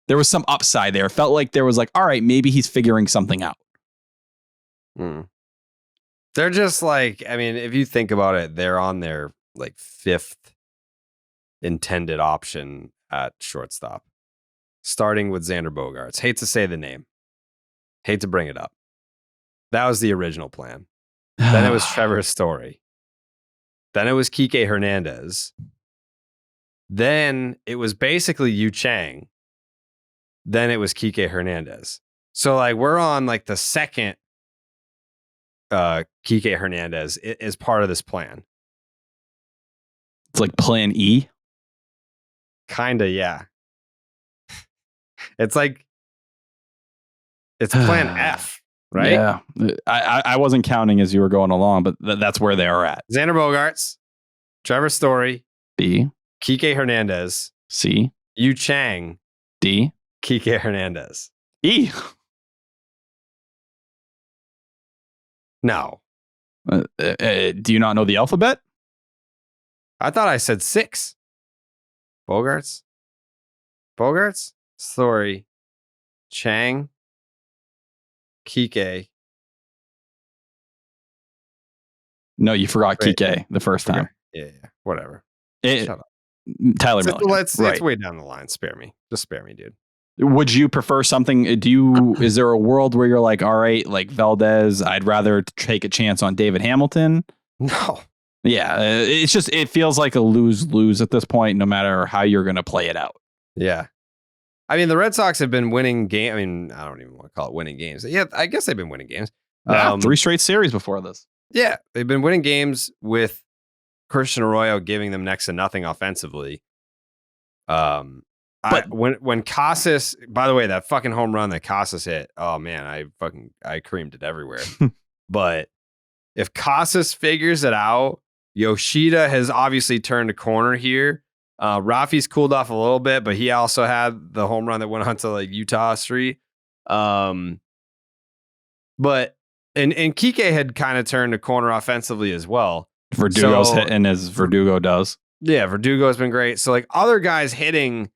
There was some upside there. It felt like there was like, all right, maybe he's figuring something out. They're just like, I mean, if you think about it, they're on their like fifth intended option at shortstop, starting with Xander Bogaerts. Hate to say the name. Hate to bring it up. That was the original plan. Then it was Trevor Story. Then it was Kike Hernandez. Then it was basically Yu Chang. Then it was Kike Hernandez. So like we're on like the second Kike Hernandez is part of this plan. It's like plan E. Kinda, yeah. It's like it's plan F, right? Yeah. I wasn't counting as you were going along, but that's where they are at. Xander Bogaerts, Trevor Story, B. Kike Hernandez, C. Yu Chang, D. Kike Hernandez. E. No. Do you not know the alphabet? I thought I said 6. Bogaerts, Story, Chang, Kike. No, you forgot Wait, Kike the first time. Yeah, whatever. Shut up. Tyler Miller. It's way down the line. Spare me. Just spare me, dude. Would you prefer something? Is there a world where you're like, all right, like Valdez, I'd rather take a chance on David Hamilton? No. Yeah, it's just, it feels like a lose-lose at this point, no matter how you're going to play it out. Yeah. I mean, the Red Sox have been winning games. I mean, I don't even want to call it winning games. Yeah, I guess they've been winning games. 3 straight series before this. Yeah, they've been winning games with Christian Arroyo giving them next to nothing offensively. But when Casas, by the way, that fucking home run that Casas hit, oh man, I creamed it everywhere. But if Casas figures it out, Yoshida has obviously turned a corner here. Rafi's cooled off a little bit, but he also had the home run that went onto like Utah Street. But and Kike had kind of turned a corner offensively as well. Verdugo's hitting as Verdugo does. Yeah, Verdugo has been great. So like other guys hitting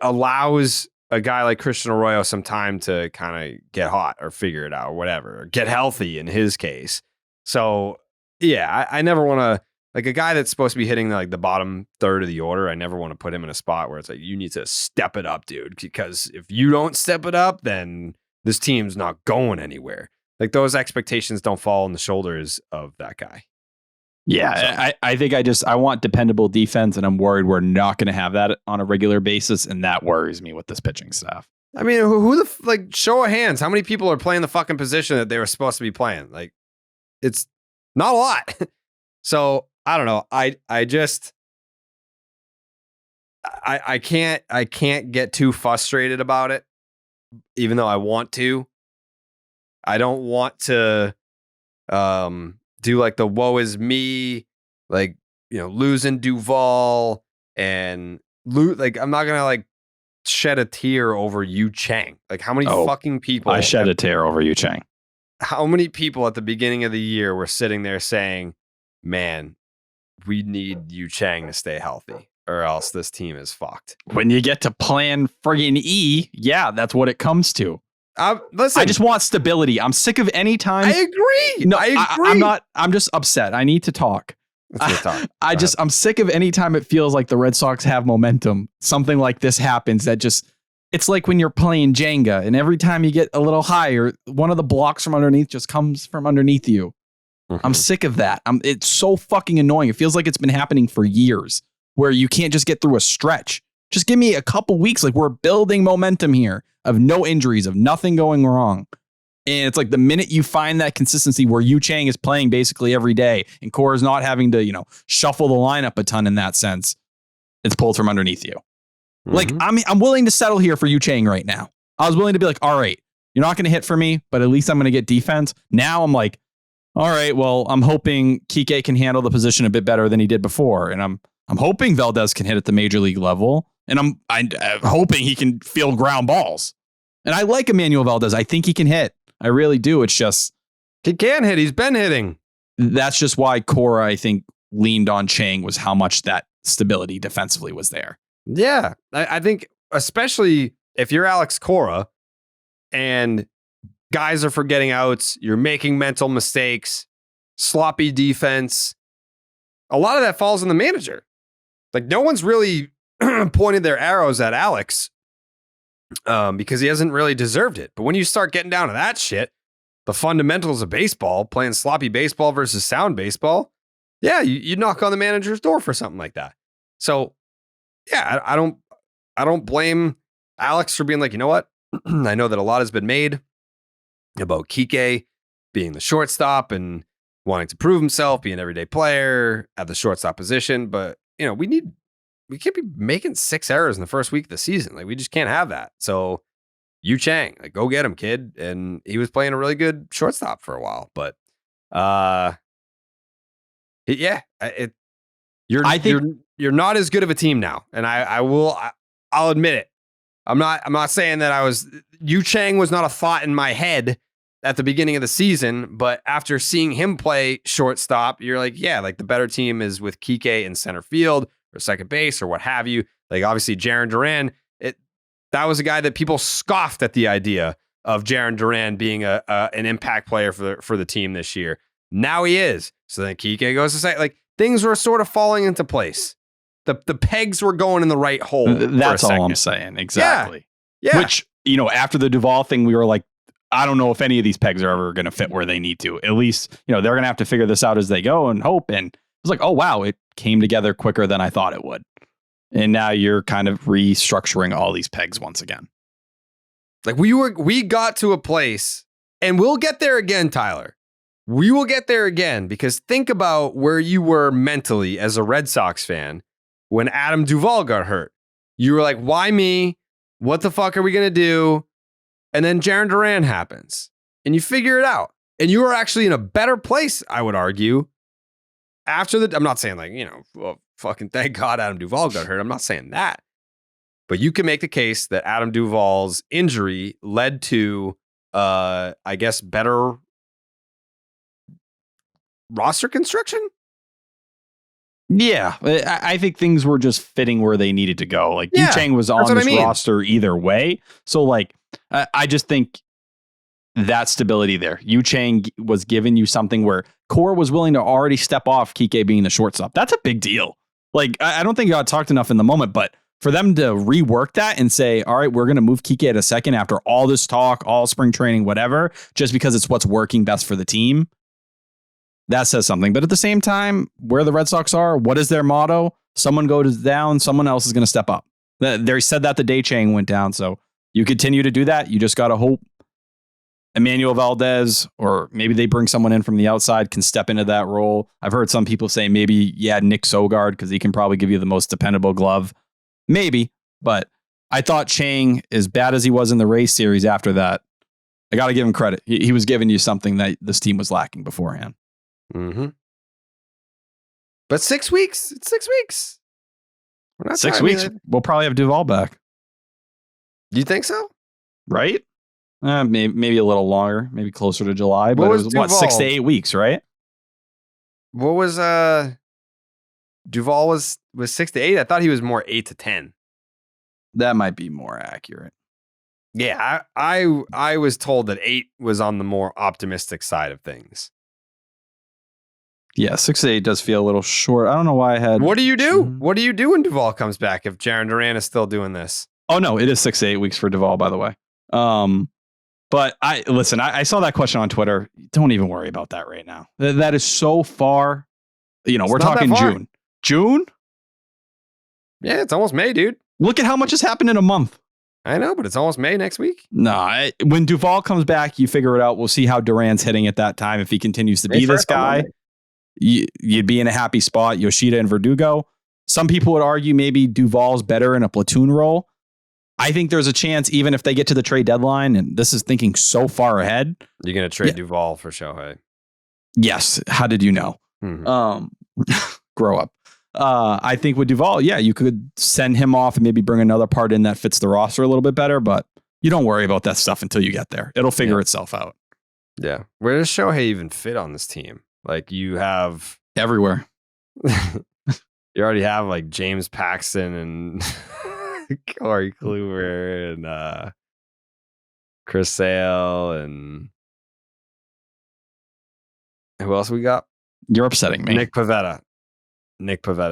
allows a guy like Christian Arroyo some time to kind of get hot or figure it out or whatever, or get healthy in his case. So yeah, I never want to, like a guy that's supposed to be hitting like the bottom third of the order. I never want to put him in a spot where it's like, you need to step it up, dude. Because if you don't step it up, then this team's not going anywhere. Like those expectations don't fall on the shoulders of that guy. Yeah, so. I think I want dependable defense, and I'm worried we're not going to have that on a regular basis, and that worries me with this pitching staff. I mean, who like show of hands, how many people are playing the fucking position that they were supposed to be playing? Like, it's not a lot. So I don't know. I can't get too frustrated about it, even though I want to. I don't want to do like the woe is me, like losing Duvall and I'm not gonna like shed a tear over Yu Chang. Like how many fucking people I shed a tear over Yu Chang. How many people at the beginning of the year were sitting there saying, man, we need Yu Chang to stay healthy or else this team is fucked. When you get to plan friggin' E, yeah, that's what it comes to. Listen, I just want stability. I'm sick of any time. I agree. No, I agree. I'm just upset. I need to talk. I'm sick of any time it feels like the Red Sox have momentum. Something like this happens that it's like when you're playing Jenga and every time you get a little higher, one of the blocks from underneath just comes from underneath you. Mm-hmm. I'm sick of that. It's so fucking annoying. It feels like it's been happening for years where you can't just get through a stretch. Just give me a couple weeks. Like we're building momentum here of no injuries, of nothing going wrong. And it's like the minute you find that consistency where Yu Chang is playing basically every day and Cora's not having to, shuffle the lineup a ton in that sense, it's pulled from underneath you. Mm-hmm. Like I'm willing to settle here for Yu Chang right now. I was willing to be like, all right, you're not going to hit for me, but at least I'm going to get defense. Now I'm like, all right, well, I'm hoping Kike can handle the position a bit better than he did before. And I'm hoping Valdez can hit at the major league level. And I'm hoping he can field ground balls. And I like Emmanuel Valdez. I think he can hit. I really do. It's just... He can hit. He's been hitting. That's just why Cora, I think, leaned on Chang was how much that stability defensively was there. Yeah. I think especially if you're Alex Cora and guys are forgetting outs, you're making mental mistakes, sloppy defense, a lot of that falls on the manager. Like no one's really pointed their arrows at Alex because he hasn't really deserved it. But when you start getting down to that shit, the fundamentals of baseball, playing sloppy baseball versus sound baseball, yeah, you knock on the manager's door for something like that. So, yeah, I don't blame Alex for being like, you know what? I know that a lot has been made about Kike being the shortstop and wanting to prove himself, be an everyday player at the shortstop position, but we can't be making 6 errors in the first week of the season. Like we just can't have that. So Yu Chang, like go get him, kid. And he was playing a really good shortstop for a while, but you're not as good of a team now. And I'll admit it. I'm not saying that Yu Chang was not a thought in my head at the beginning of the season, but after seeing him play shortstop, you're like, yeah, like the better team is with Kike in center field or second base or what have you. Like obviously Jarren Duran, that was a guy that people scoffed at the idea of Jarren Duran being an impact player for the team this year. Now he is. So then Kike goes to say, like things were sort of falling into place. The pegs were going in the right hole. That's all I'm saying. Exactly. Yeah. Which, after the Duvall thing, we were like, I don't know if any of these pegs are ever going to fit where they need to. At least, they're going to have to figure this out as they go and hope. And it was like, oh, wow, it came together quicker than I thought it would. And now you're kind of restructuring all these pegs once again. Like we got to a place, and we'll get there again, Tyler. We will get there again, because think about where you were mentally as a Red Sox fan when Adam Duvall got hurt. You were like, why me? What the fuck are we going to do? And then Jarren Duran happens and you figure it out. And you are actually in a better place, I would argue. I'm not saying like, well, fucking thank God Adam Duvall got hurt. I'm not saying that. But you can make the case that Adam Duvall's injury led to, I guess, better roster construction. Yeah, I think things were just fitting where they needed to go. Like Yu Chang was on this roster either way. So like, I just think that stability there. Yu Chang was giving you something where Cora was willing to already step off Kike being the shortstop. That's a big deal. Like, I don't think you got talked enough in the moment, but for them to rework that and say, all right, we're going to move Kike at a second after all this talk, all spring training, whatever, just because it's what's working best for the team. That says something. But at the same time, where the Red Sox are, what is their motto? Someone goes down, someone else is going to step up. They said that the day Chang went down. So you continue to do that. You just got to hope Emmanuel Valdez, or maybe they bring someone in from the outside, can step into that role. I've heard some people say maybe, Nick Sogard, because he can probably give you the most dependable glove. Maybe. But I thought Chang, as bad as he was in the race series after that, I got to give him credit. He was giving you something that this team was lacking beforehand. Mm-hmm. But 6 weeks. It's 6 weeks. We're not 6 weeks. We'll probably have Duvall back. You think so? Right? Maybe a little longer, maybe closer to July, but What it was was what, 6 to 8 weeks, right? What was Duvall was 6 to 8? I thought he was more 8 to 10. That might be more accurate. Yeah, I was told that 8 was on the more optimistic side of things. Yeah, 6 to 8 does feel a little short. I don't know why I had. What do you do? What do you do when Duvall comes back if Jarren Duran is still doing this? Oh no, it is 6 to 8 weeks for Duvall, by the way. But I saw that question on Twitter. Don't even worry about that right now. That is so far. We're talking June. June? Yeah, it's almost May, dude. Look at how much has happened in a month. I know, but it's almost May next week. No, when Duvall comes back, you figure it out. We'll see how Duran's hitting at that time. If he continues to be this guy, you'd be in a happy spot. Yoshida and Verdugo. Some people would argue maybe Duvall's better in a platoon role. I think there's a chance, even if they get to the trade deadline, and this is thinking so far ahead. You're going to trade Duvall for Shohei. Yes. How did you know? Mm-hmm. Grow up. I think with Duvall, you could send him off and maybe bring another part in that fits the roster a little bit better, but you don't worry about that stuff until you get there. It'll figure itself out. Yeah. Where does Shohei even fit on this team? Like you have... Everywhere. You already have like James Paxton and Cory Kluber and Chris Sale and who else we got? You're upsetting me. Nick Pivetta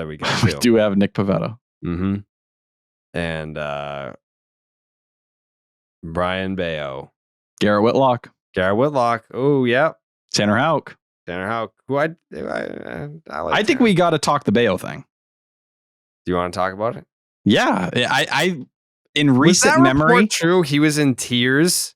we got We too. do have Nick Pivetta. Mm-hmm. And Brian Bayo. Garrett Whitlock. Oh, yeah. Tanner Houck. Who I like. I think we got to talk the Bayo thing. Do you want to talk about it? Yeah. I in recent memory. True. He was in tears.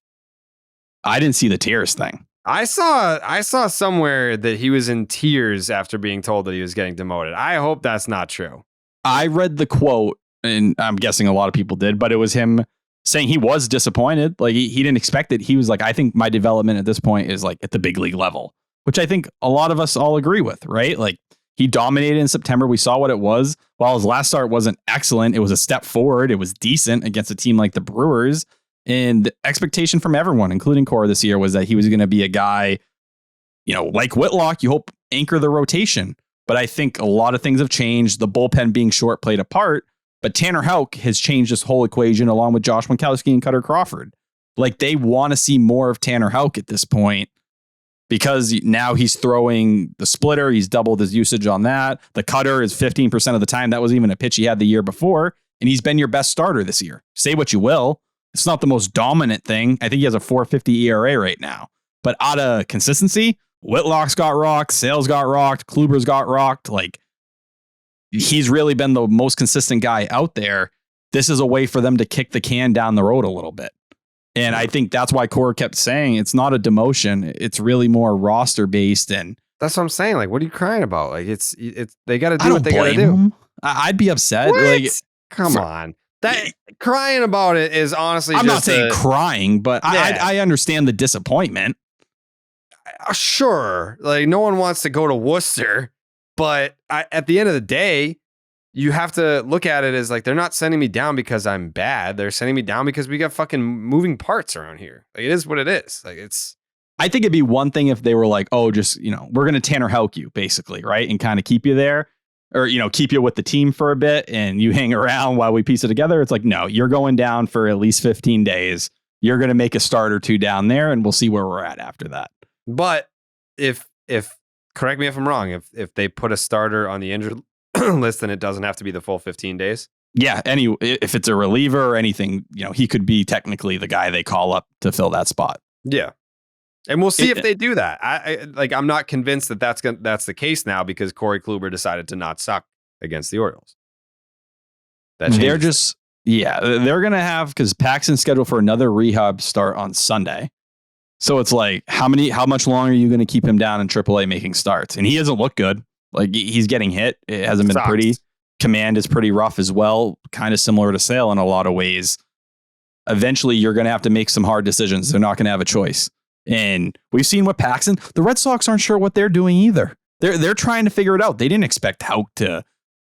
I didn't see the tears thing. I saw somewhere that he was in tears after being told that he was getting demoted. I hope that's not true. I read the quote, and I'm guessing a lot of people did, but it was him saying he was disappointed. Like he didn't expect it. He was like, I think my development at this point is like at the big league level, which I think a lot of us all agree with, right? Like he dominated in September. We saw what it was. While his last start wasn't excellent, it was a step forward. It was decent against a team like the Brewers. And the expectation from everyone, including Cora this year, was that he was going to be a guy, like Whitlock, you hope anchor the rotation. But I think a lot of things have changed. The bullpen being short played a part, but Tanner Houck has changed this whole equation along with Josh Winkowski and Cutter Crawford. Like they want to see more of Tanner Houck at this point because now he's throwing the splitter. He's doubled his usage on that. The cutter is 15% of the time. That was even a pitch he had the year before. And he's been your best starter this year. Say what you will. It's not the most dominant thing. I think he has a 4.50 ERA right now. But out of consistency, Whitlock's got rocked, Sale's got rocked, Kluber's got rocked. Like, he's really been the most consistent guy out there. This is a way for them to kick the can down the road a little bit. And I think that's why Cora kept saying it's not a demotion. It's really more roster based. And that's what I'm saying. Like, what are you crying about? Like, it's they got to do what they got to do. I'd be upset. What? Like, come on. That crying about it is honestly I'm not saying crying, but I understand the disappointment. Sure. Like no one wants to go to Worcester, but at the end of the day, you have to look at it as like they're not sending me down because I'm bad. They're sending me down because we got fucking moving parts around here. Like it is what it is. Like it's I think it'd be one thing if they were like, oh, just, we're going to Tanner Houck you basically, right? And kind of keep you there. Or, keep you with the team for a bit and you hang around while we piece it together. It's like, no, you're going down for at least 15 days. You're going to make a start or two down there and we'll see where we're at after that. But if correct me if I'm wrong, if they put a starter on the injured list, then it doesn't have to be the full 15 dadays. Yeah. If it's a reliever or anything, he could be technically the guy they call up to fill that spot. Yeah. And we'll see if they do that. I'm not convinced that that's the case now because Cory Kluber decided to not suck against the Orioles. They're going to have, because Paxton's scheduled for another rehab start on Sunday. So it's like, how much longer are you going to keep him down in AAA making starts? And he doesn't look good. Like he's getting hit. It hasn't been pretty. Command is pretty rough as well. Kind of similar to Sale in a lot of ways. Eventually you're going to have to make some hard decisions. They're not going to have a choice. And we've seen what Paxton, the Red Sox aren't sure what they're doing either. They're trying to figure it out. They didn't expect Houck to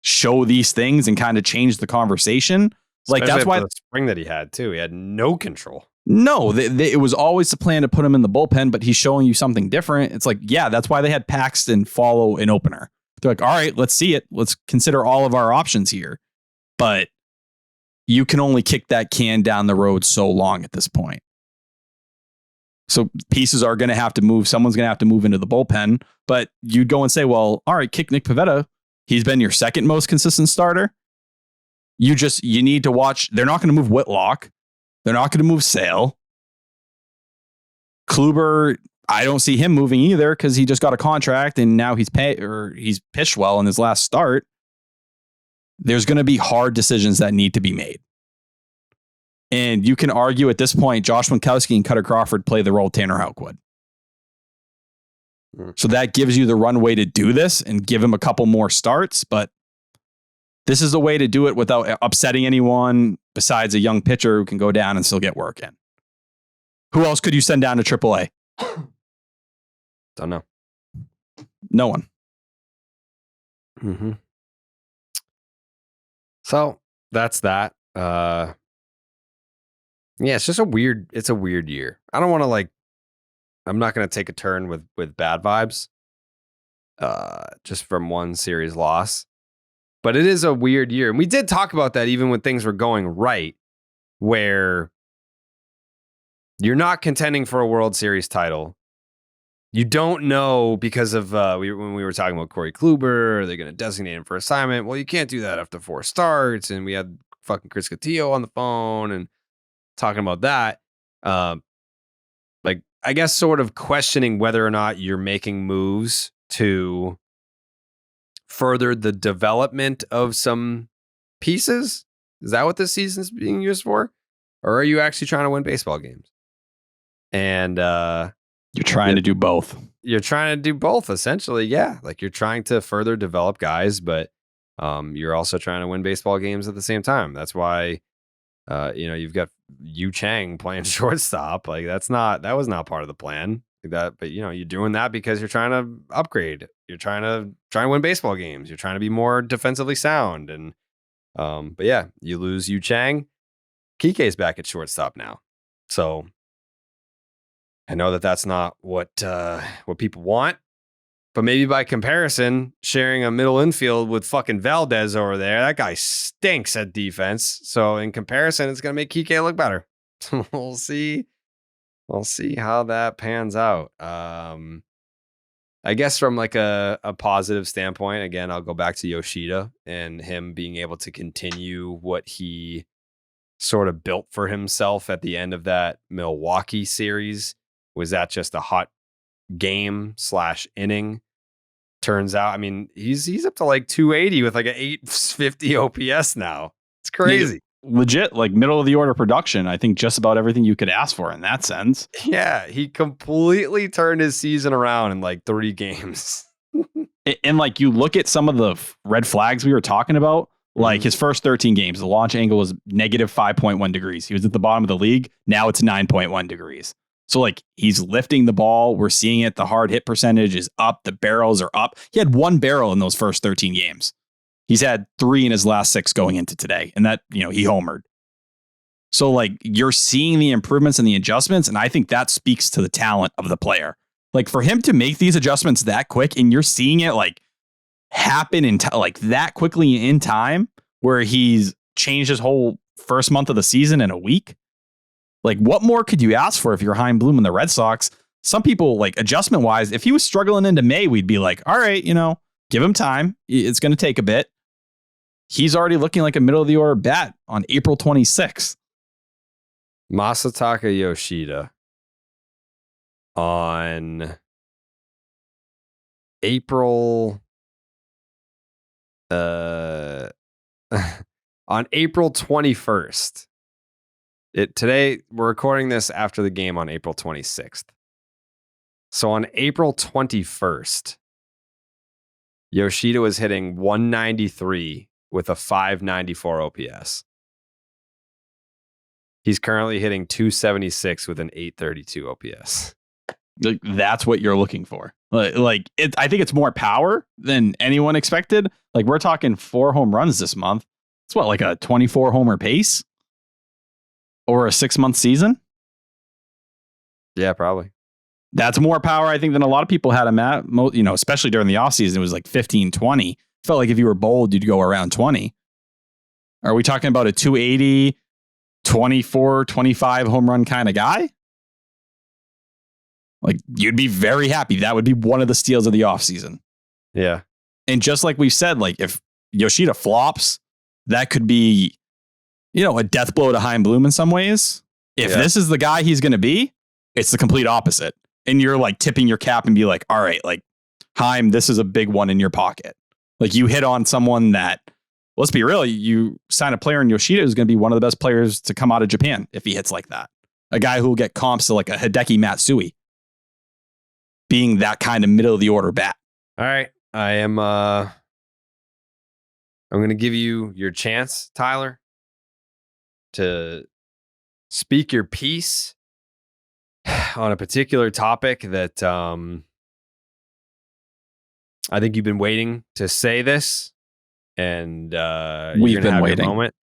show these things and kind of change the conversation. Like Especially that's why the spring that he had too. He had no control. No, it was always the plan to put him in the bullpen, but he's showing you something different. It's like, yeah, that's why they had Paxton follow an opener. They're like, all right, let's see it. Let's consider all of our options here. But you can only kick that can down the road so long at this point. So pieces are going to have to move. Someone's going to have to move into the bullpen. But you'd go and say, well, all right, kick Nick Pivetta. He's been your second most consistent starter. You need to watch. They're not going to move Whitlock. They're not going to move Sale. Kluber, I don't see him moving either because he just got a contract and now he's pitched well in his last start. There's going to be hard decisions that need to be made. And you can argue at this point, Josh Winkowski and Cutter Crawford play the role Tanner Houck would. So that gives you the runway to do this and give him a couple more starts, but this is the way to do it without upsetting anyone besides a young pitcher who can go down and still get work in. Who else could you send down to AAA? Don't know. No one. Mm-hmm. So that's that. Yeah, it's just a weird year. I don't want to I'm not going to take a turn with bad vibes just from one series loss. But it is a weird year. And we did talk about that even when things were going right, where you're not contending for a World Series title. You don't know because of when we were talking about Cory Kluber, are they going to designate him for assignment? Well, you can't do that after 4 starts. And we had fucking Chris Cotillo on the phone and talking about that. I guess sort of questioning whether or not you're making moves to further the development of some pieces. Is that what this season's being used for? Or are you actually trying to win baseball games? And you're trying to do both. You're trying to do both, essentially. Yeah. Like you're trying to further develop guys, but you're also trying to win baseball games at the same time. That's why you've got Yu Chang playing shortstop. Like that was not part of the plan. But you're doing that because you're trying to upgrade. You're trying to win baseball games. You're trying to be more defensively sound. And but yeah, you lose Yu Chang. Kike's back at shortstop now. So I know that that's not what people want. But maybe by comparison, sharing a middle infield with fucking Valdez over there, that guy stinks at defense. So in comparison, it's gonna make Kike look better. We'll see. We'll see how that pans out. I guess from a positive standpoint, again, I'll go back to Yoshida and him being able to continue what he sort of built for himself at the end of that Milwaukee series. Was that just a hot game / inning? Turns out, I mean, he's up to 280 with an 850 OPS now. It's crazy. Legit, middle of the order production. I think just about everything you could ask for in that sense. Yeah, he completely turned his season around in 3 games. And you look at some of the red flags we were talking about, his first 13 games, the launch angle was negative 5.1 degrees. He was at the bottom of the league. Now it's 9.1 degrees. So he's lifting the ball. We're seeing it. The hard hit percentage is up. The barrels are up. He had 1 barrel in those first 13 games. He's had 3 in his last 6 going into today. And that, he homered. So you're seeing the improvements and the adjustments. And I think that speaks to the talent of the player. For him to make these adjustments that quick and you're seeing it happen in that quickly in time where he's changed his whole first month of the season in a week. What more could you ask for if you're Chaim Bloom and the Red Sox? Some people, adjustment wise, if he was struggling into May, we'd be all right, give him time. It's going to take a bit. He's already looking like a middle of the order bat on April 26th. Masataka Yoshida on April on April 21st. Today, we're recording this after the game on April 26th. So on April 21st, Yoshida was hitting 193 with a 594 OPS. He's currently hitting 276 with an 832 OPS. Like, that's what you're looking for. I think it's more power than anyone expected. Like, we're talking 4 home runs this month. It's what, like a 24 homer pace over a 6-month season? Yeah, probably. That's more power, I think, than a lot of people had him at. Especially during the offseason, it was like 15, 20. Felt like if you were bold, you'd go around 20. Are we talking about a 280, 24, 25 home run kind of guy? Like, you'd be very happy. That would be one of the steals of the offseason. Yeah. And just like we said, like, if Yoshida flops, that could be, a death blow to Chaim Bloom in some ways. If this is the guy he's going to be, it's the complete opposite. And you're like tipping your cap and be like, all right, like, Chaim, this is a big one in your pocket. Like, you hit on someone that, let's be real, you sign a player in Yoshida who's going to be one of the best players to come out of Japan if he hits like that. A guy who will get comps to like a Hideki Matsui, being that kind of middle of the order bat. All right. I'm going to give you your chance, Tyler, to speak your piece on a particular topic that I think you've been waiting to say this, and we've been waiting. Moment.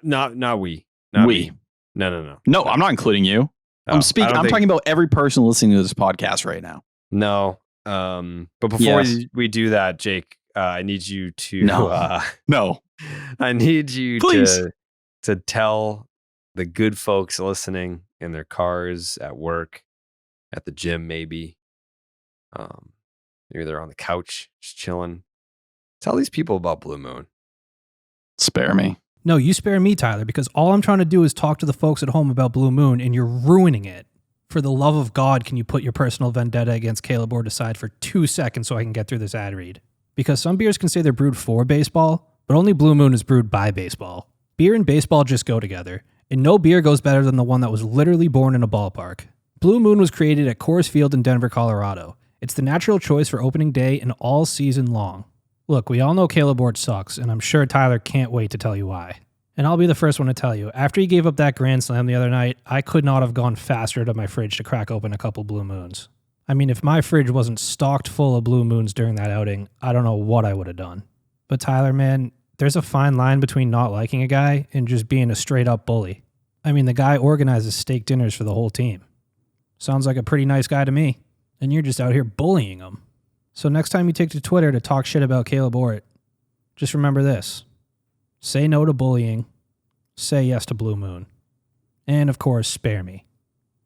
Not we. Not we. No. No, I'm not including you. I'm talking about every person listening to this podcast right now. No. But before we do that, Jake, I need you to no. I need you Please. to tell the good folks listening in their cars, at work, at the gym, maybe. Maybe they're on the couch just chilling. Tell these people about Blue Moon. Spare me. No, you spare me, Tyler, because all I'm trying to do is talk to the folks at home about Blue Moon, and you're ruining it. For the love of God, can you put your personal vendetta against Kaleb Ort aside for 2 seconds so I can get through this ad read? Because some beers can say they're brewed for baseball, but only Blue Moon is brewed by baseball. Beer and baseball just go together, and no beer goes better than the one that was literally born in a ballpark. Blue Moon was created at Coors Field in Denver, Colorado. It's the natural choice for opening day and all season long. Look, we all know Kaleb Ort sucks, and I'm sure Tyler can't wait to tell you why. And I'll be the first one to tell you, after he gave up that grand slam the other night, I could not have gone faster to my fridge to crack open a couple Blue Moons. I mean, if my fridge wasn't stocked full of Blue Moons during that outing, I don't know what I would have done. But Tyler, man, there's a fine line between not liking a guy and just being a straight-up bully. I mean, the guy organizes steak dinners for the whole team. Sounds like a pretty nice guy to me. And you're just out here bullying him. So next time you take to Twitter to talk shit about Kaleb Ort, just remember this. Say no to bullying. Say yes to Blue Moon. And of course, spare me.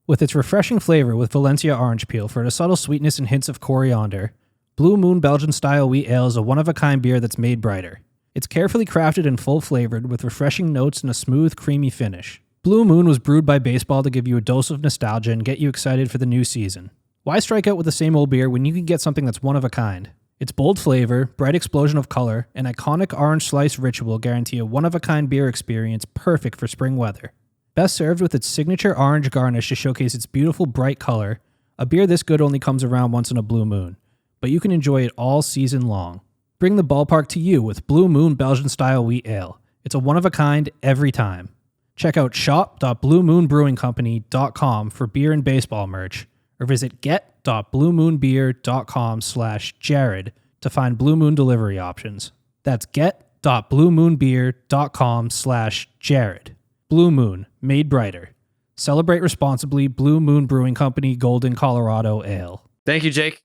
With its refreshing flavor with Valencia orange peel for a subtle sweetness and hints of coriander, Blue Moon Belgian-style wheat ale is a one-of-a-kind beer that's made brighter. It's carefully crafted and full-flavored with refreshing notes and a smooth, creamy finish. Blue Moon was brewed by baseball to give you a dose of nostalgia and get you excited for the new season. Why strike out with the same old beer when you can get something that's one of a kind? Its bold flavor, bright explosion of color, and iconic orange slice ritual guarantee a one-of-a-kind beer experience perfect for spring weather. Best served with its signature orange garnish to showcase its beautiful bright color, a beer this good only comes around once in a blue moon, but you can enjoy it all season long. Bring the ballpark to you with Blue Moon Belgian-style wheat ale. It's a one-of-a-kind every time. Check out shop.bluemoonbrewingcompany.com for beer and baseball merch, or visit get.bluemoonbeer.com/Jared to find Blue Moon delivery options. That's get.bluemoonbeer.com/Jared. Blue Moon, made brighter. Celebrate responsibly. Blue Moon Brewing Company, Golden, Colorado Ale. Thank you, Jake.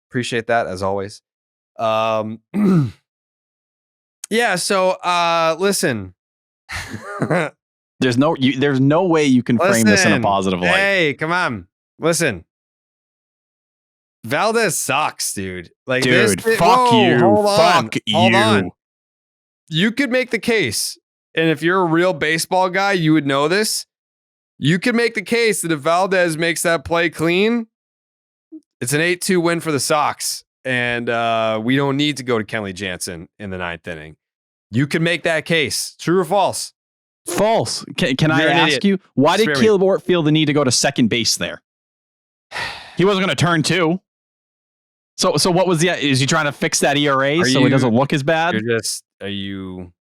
Appreciate that as always. Yeah. So, listen. There's no way you can frame this in a positive light. Hey, come on. Listen. Valdez sucks, dude. Like, dude, fuck you. Hold on. You could make the case, and if you're a real baseball guy, you would know this. You could make the case that if Valdez makes that play clean, it's an 8-2 win for the Sox, and we don't need to go to Kenley Jansen in the 9th inning. You can make that case. True or false? False. Can I ask you, why did Kaleb Ort feel the need to go to second base there? He wasn't going to turn 2. So what was is he trying to fix that ERA so it doesn't look as bad? Are you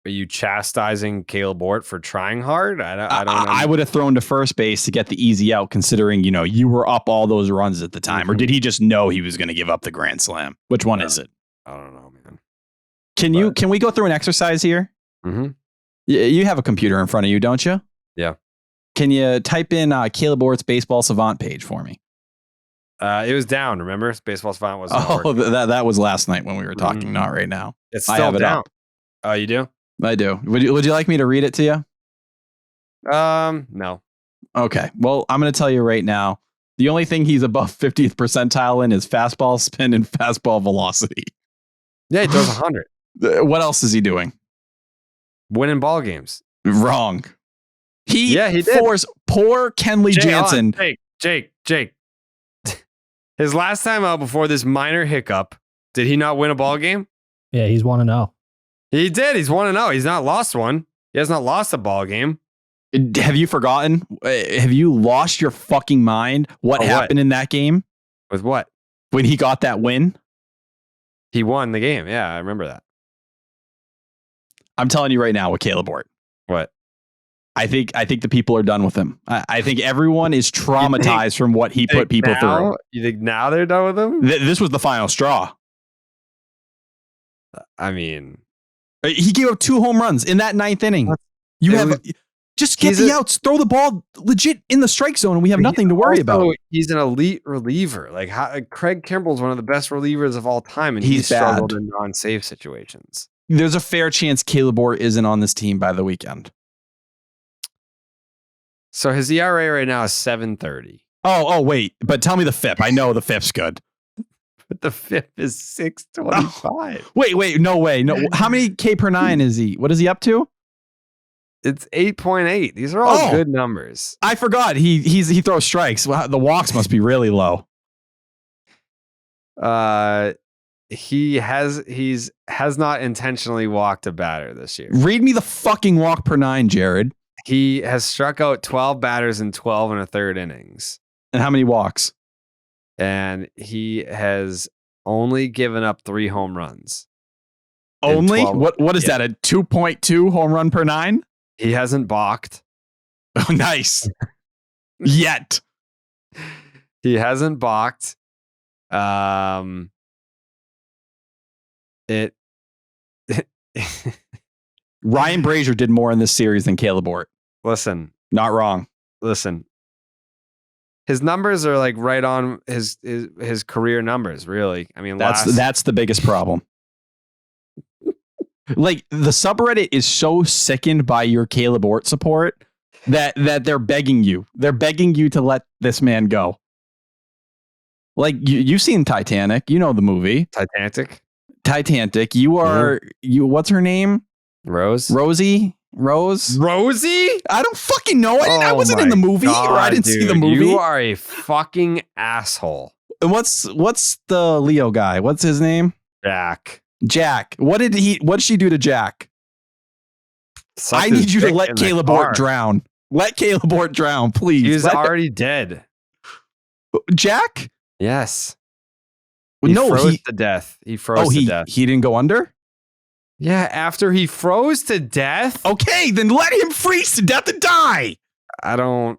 Are you chastising Kaleb Ort for trying hard? I don't know. I would have thrown to first base to get the easy out, considering, you were up all those runs at the time. Or did he just know he was going to give up the grand slam? Which one is it? I don't know, man. Can we go through an exercise here? Mm-hmm. You have a computer in front of you, don't you? Yeah. Can you type in Kaleb Ort's Baseball Savant page for me? It was down, remember? Baseball Savant wasn't that was last night when we were talking, not right now. It's still down. Up. Oh, you do? I do. Would you like me to read it to you? No. Okay. Well, I'm going to tell you right now. The only thing he's above 50th percentile in is fastball spin and fastball velocity. Yeah, he throws 100. What else is he doing? Winning ball games. Wrong. He did. Forced poor Kenley Jansen. Jake. His last time out before this minor hiccup, did he not win a ball game? Yeah, he's 1-0. He did. He's 1-0. He's not lost one. He has not lost a ball game. Have you forgotten? Have you lost your fucking mind? What happened in that game? With what? When he got that win? He won the game. Yeah, I remember that. I'm telling you right now with Kaleb Ort. What? I think the people are done with him. I think everyone is traumatized from what he put people through. You think now they're done with him? This was the final straw. I mean, he gave up 2 home runs in that 9th inning. Just get the outs, throw the ball legit in the strike zone, and we have nothing to worry about. He's an elite reliever. Craig Kimball's one of the best relievers of all time, and he's struggled in non-save situations. There's a fair chance Kaleb Ort isn't on this team by the weekend. So his ERA right now is 7.30. Oh, wait. But tell me the FIP. I know the FIP's good. But the FIP is 6.25. Wait. No way. No. How many K per 9 is he? What is he up to? It's 8.8. These are all good numbers. I forgot. He throws strikes. Wow, the walks must be really low. He has not intentionally walked a batter this year. Read me the fucking walk per 9, Jared. He has struck out 12 batters in 12 1/3 innings. And how many walks? And he has only given up 3 home runs. Only? What is that? A 2.2 home run per 9? He hasn't balked. Oh, nice. Yet. He hasn't balked. Ryan Brazier did more in this series than Kaleb Ort. Listen. Not wrong. Listen. His numbers are like right on his career numbers, really. I mean, that's the biggest problem. Like, the subreddit is so sickened by your Kaleb Ort support that they're begging you. They're begging you to let this man go. Like, you've seen Titanic. You know the movie. Titanic. You are... What's her name? Rosie? Rose? Rosie? I don't fucking know. I wasn't in the movie, or I didn't see the movie. You are a fucking asshole. And what's the Leo guy? What's his name? Jack. What did she do to Jack? I need you to let Kaleb Ort drown. Let Kaleb Ort drown, please. He's already dead. Jack? Yes. He froze to death. He froze to death. He didn't go under? Yeah, after he froze to death. Okay, then let him freeze to death and die. I don't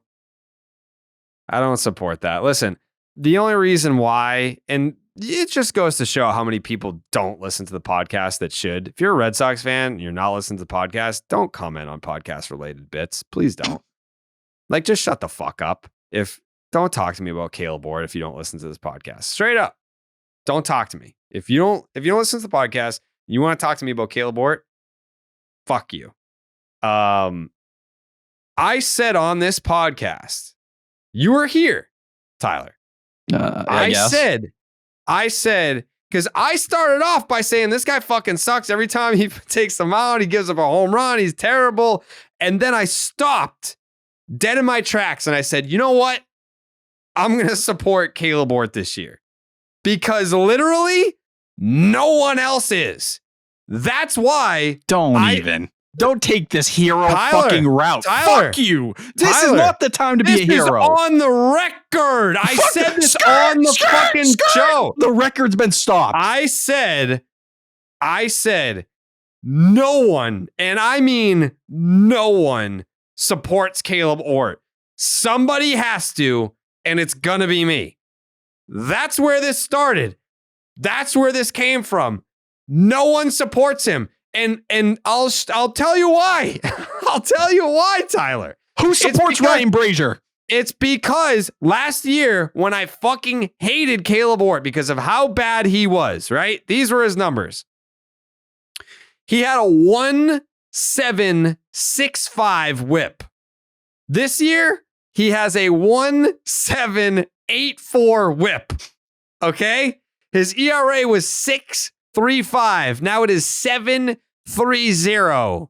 support that. Listen, the only reason why, and it just goes to show how many people don't listen to the podcast that should. If you're a Red Sox fan and you're not listening to the podcast, don't comment on podcast related bits. Please don't. Like, just shut the fuck up. Don't talk to me about Kaleb Ort if you don't listen to this podcast. Straight up. Don't talk to me. If you don't listen to the podcast, you want to talk to me about Kaleb Ort? Fuck you. I said on this podcast, you were here, Tyler. I said, because I started off by saying this guy fucking sucks. Every time he takes them out, he gives up a home run. He's terrible. And then I stopped dead in my tracks and I said, you know what? I'm going to support Kaleb Ort this year because literally no one else is. That's why. Don't take this hero fucking route. Fuck you. This is not the time to be a hero. This is on the record. I said this on the fucking show. The record's been stopped. I said, no one, and I mean no one, supports Kaleb Ort. Somebody has to, and it's gonna be me. That's where this started. That's where this came from. No one supports him. And I'll tell you why. I'll tell you why, Tyler. Who supports Ryan Brazier? It's because last year when I fucking hated Kaleb Ort because of how bad he was, right? These were his numbers. He had a 1.765 whip. This year, he has a 1.784 whip. Okay? His ERA was 6.35. Now it is 7.30.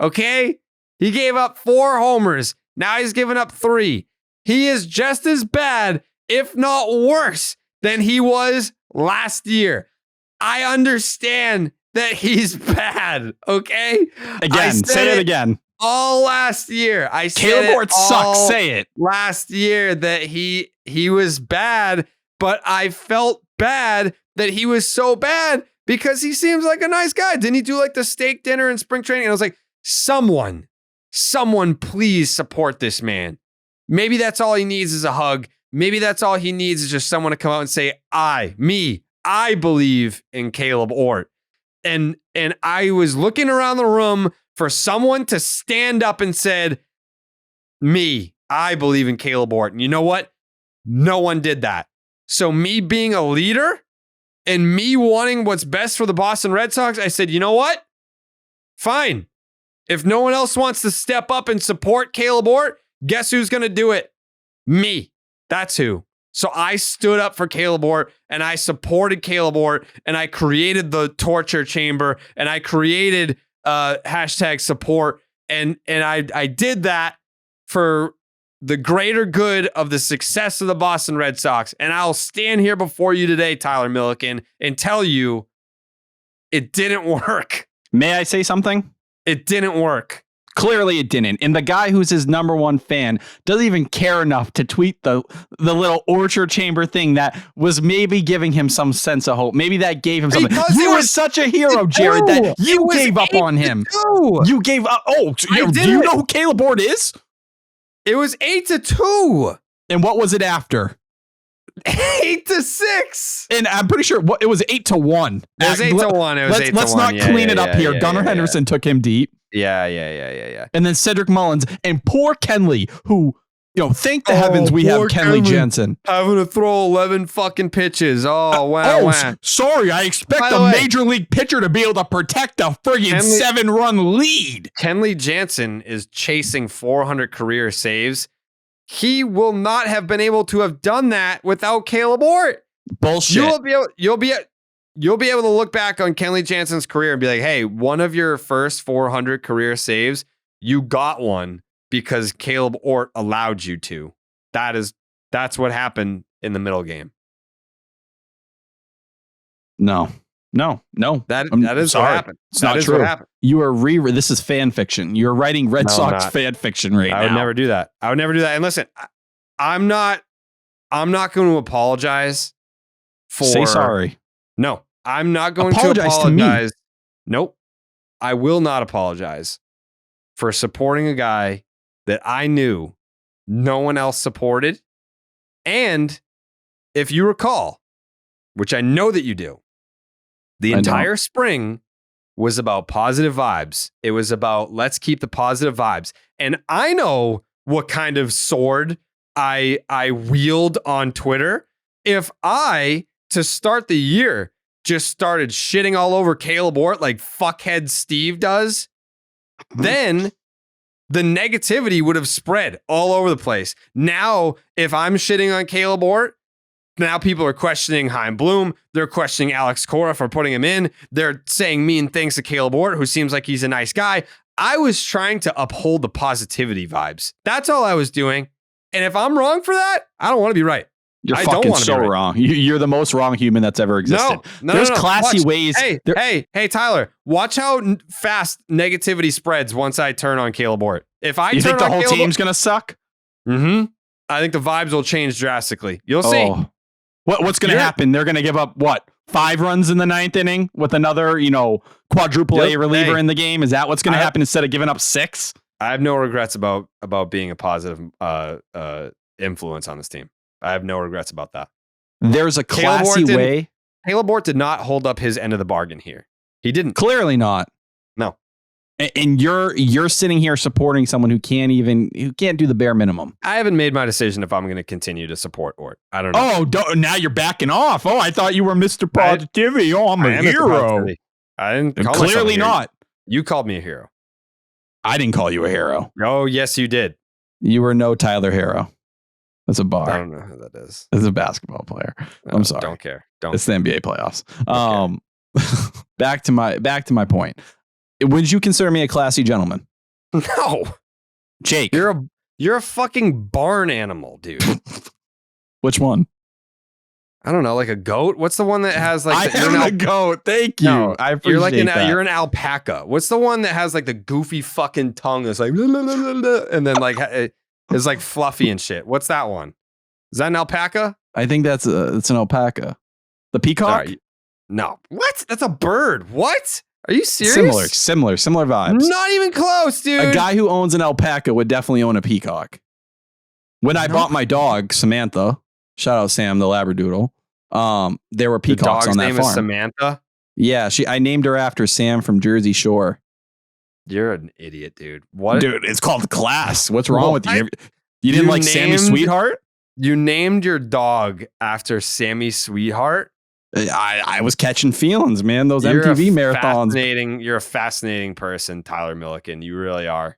Okay? He gave up 4 homers. Now he's given up 3. He is just as bad, if not worse, than he was last year. I understand that he's bad, okay? Again, say it again. All last year. I said Kaleb Ort sucks. Say it. Last year that he was bad, but I felt bad that he was so bad because he seems like a nice guy. Didn't he do like the steak dinner in spring training? And I was like, someone please support this man. Maybe that's all he needs is a hug. Maybe that's all he needs is just someone to come out and say, I believe in Kaleb Ort. And I was looking around the room for someone to stand up and said, I believe in Kaleb Ort. And you know what? No one did that. So me being a leader and me wanting what's best for the Boston Red Sox, I said, you know what? Fine. If no one else wants to step up and support Kaleb Ort, guess who's going to do it? Me. That's who. So I stood up for Kaleb Ort and I supported Kaleb Ort and I created the torture chamber and I created hashtag support and I did that for the greater good of the success of the Boston Red Sox. And I'll stand here before you today, Tyler Milliken, and tell you it didn't work. May I say something? It didn't work. Clearly it didn't. And the guy who's his number one fan doesn't even care enough to tweet the little orchard chamber thing that was maybe giving him some sense of hope. Maybe that gave him something. Because you were such a hero, Jared, that you gave up on him. You gave up. Oh, do you know who Kaleb Ort is? It was 8-2. And what was it after? 8-6. And I'm pretty sure it was 8-1. It was 8-1. Let's not clean it up here. Gunnar Henderson took him deep. Yeah. And then Cedric Mullins and poor Kenley, who, thank the heavens we have Kenley Jansen. Having to throw 11 fucking pitches. Oh, wow. Sorry. I expect a major league pitcher to be able to protect a friggin' 7-run lead. Kenley Jansen is chasing 400 career saves. He will not have been able to have done that without Kaleb Ort. Bullshit. You'll be able to look back on Kenley Jansen's career and be like, hey, one of your first 400 career saves, you got one because Kaleb Ort allowed you to. That's what happened in the middle game. No. That is what happened. It's not true. What happened. You are this is fan fiction. You're writing Red Sox fan fiction right now. I would never do that. And listen, I'm not going to apologize for. Say sorry. No, I'm not going to apologize. To me. Nope. I will not apologize for supporting a guy that I knew no one else supported. And if you recall, which I know that you do, the entire spring was about positive vibes. It was about let's keep the positive vibes. And I know what kind of sword I wield on Twitter. If I, to start the year, just started shitting all over Kaleb Ort like fuckhead Steve does, then the negativity would have spread all over the place. Now, if I'm shitting on Kaleb Ort, now people are questioning Chaim Bloom. They're questioning Alex Cora for putting him in. They're saying mean things to Kaleb Ort, who seems like he's a nice guy. I was trying to uphold the positivity vibes. That's all I was doing. And if I'm wrong for that, I don't want to be right. You're fucking so wrong. You're the most wrong human that's ever existed. There's classy ways. Hey, Tyler, watch how fast negativity spreads once I turn on Kaleb Ort. If I you think the whole team's going to suck? Mm-hmm. I think the vibes will change drastically. You'll see. What's going to happen? They're going to give up 5 runs in the 9th inning with another, quadruple A reliever in the game. Is that what's going to happen instead of giving up 6? I have no regrets about being a positive influence on this team. I have no regrets about that. There's a classy way. Kaleb Ort did not hold up his end of the bargain here. He didn't. Clearly not. No. And you're sitting here supporting someone who can't do the bare minimum. I haven't made my decision if I'm going to continue to support Ort. I don't know. Oh, now you're backing off. Oh, I thought you were Mr. Positivity. I'm a hero. I didn't. Clearly not. You called me a hero. I didn't call you a hero. Oh, yes, you did. You were no Tyler Hero. That's a bar. I don't know who that is. It's a basketball player. I'm sorry. Don't care. It's the NBA playoffs. Back to my point. Would you consider me a classy gentleman? No. Jake. You're a fucking barn animal, dude. Which one? I don't know, like a goat? What's the one that has like... I am a goat. Thank you. No, I appreciate that. You're an alpaca. What's the one that has like the goofy fucking tongue that's like... and then like it's like fluffy and shit. What's that one? Is that an alpaca? I think it's an alpaca. The peacock? Sorry. No. What? That's a bird. What? Are you serious? Similar vibes. Not even close, dude. A guy who owns an alpaca would definitely own a peacock. When I bought my dog, Samantha, shout out Sam, the Labradoodle, there were peacocks on that farm. The dog's name is Samantha? Yeah, I named her after Sam from Jersey Shore. You're an idiot, dude. What? Dude, it's called class. What's wrong with you? You didn't like Sammy Sweetheart? You named your dog after Sweetheart? I was catching feelings, man. Those MTV marathons. You're a fascinating person, Tyler Milliken. You really are.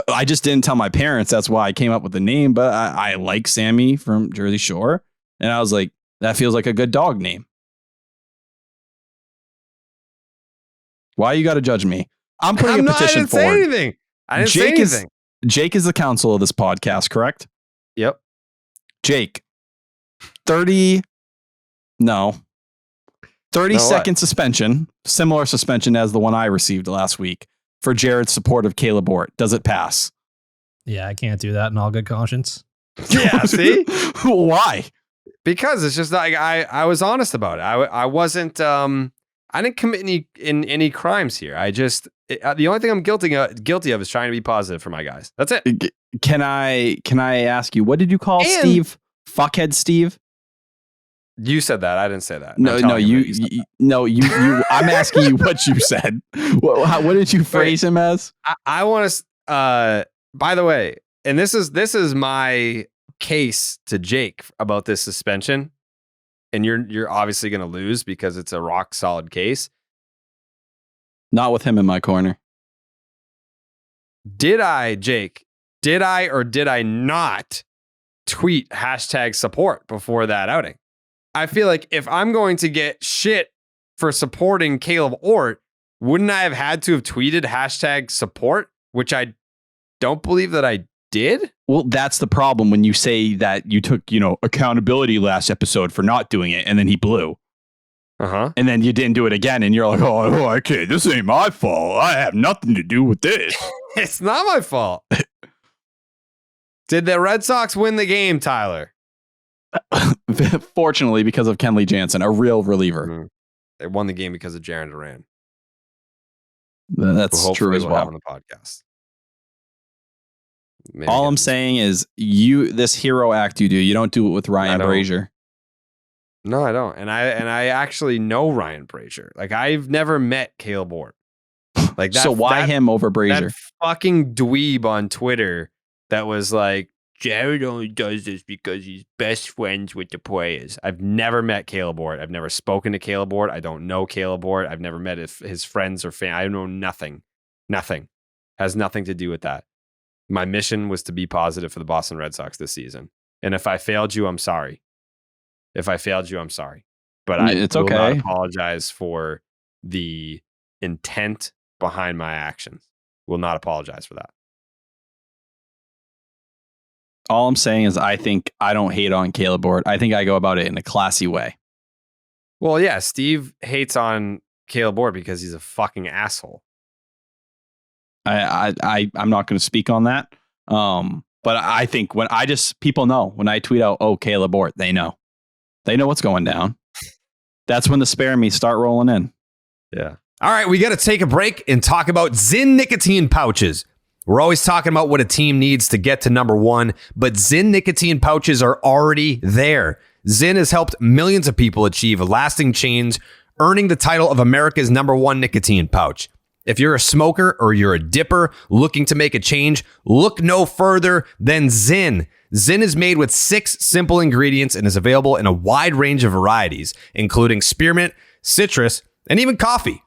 I just didn't tell my parents. That's why I came up with the name. But I like Sammy from Jersey Shore. And I was like, that feels like a good dog name. Why you got to judge me? I'm putting a petition forward. I didn't say anything. I didn't say anything. Jake is the counsel of this podcast, correct? Yep. Jake, 30 second suspension, similar suspension as the one I received last week for Jared's support of Kaleb Ort. Does it pass? Yeah, I can't do that in all good conscience. Yeah, see? Why? Because it's just like I was honest about it. I wasn't I didn't commit any crimes here. The only thing I'm guilty of is trying to be positive for my guys. That's it. Can I ask you, what did you call Steve? Fuckhead Steve? You said that. I didn't say that. No, you. I'm asking you what you said. What did you phrase him as? I want to. By the way, and this is my case to Jake about this suspension, and you're obviously going to lose because it's a rock solid case. Not with him in my corner. Did I or did I not tweet #support before that outing? I feel like if I'm going to get shit for supporting Kaleb Ort, wouldn't I have had to have tweeted #support, which I don't believe that I did? Well, that's the problem when you say that you took, accountability last episode for not doing it, and then he blew. Uh-huh. And then you didn't do it again, and you're like, oh, okay, this ain't my fault. I have nothing to do with this. It's not my fault. Did the Red Sox win the game, Tyler? Fortunately, because of Kenley Jansen, a real reliever. Mm-hmm. They won the game because of Jarren Duran. That's true as well. On the podcast. All I'm saying is this hero act you don't do it with Ryan Brazier. No, I don't. And I actually know Ryan Brazier. Like, I've never met Kaleb Ort. Like that. So why him over Brazier? That fucking dweeb on Twitter that was like, Jared only does this because he's best friends with the players. I've never met Kaleb Ort. I've never spoken to Kaleb Ort. I don't know Kaleb Ort. I've never met his friends or family. I know nothing. Nothing. Has nothing to do with that. My mission was to be positive for the Boston Red Sox this season. And if I failed you, I'm sorry. But it's okay. Will not apologize for the intent behind my actions. Will not apologize for that. All I'm saying is I think I don't hate on Kaleb Ort. I think I go about it in a classy way. Well, yeah, Steve hates on Kaleb Ort because he's a fucking asshole. I'm not going to speak on that. But I think people know when I tweet out, oh, Kaleb Ort, they know. They know what's going down. That's when the spare me start rolling in. Yeah. All right, we got to take a break and talk about Zyn nicotine pouches. We're always talking about what a team needs to get to number one, but Zyn nicotine pouches are already there. Zyn has helped millions of people achieve a lasting change, earning the title of America's number one nicotine pouch. If you're a smoker or you're a dipper looking to make a change, look no further than Zyn. Zyn is made with 6 simple ingredients and is available in a wide range of varieties, including spearmint, citrus, and even coffee.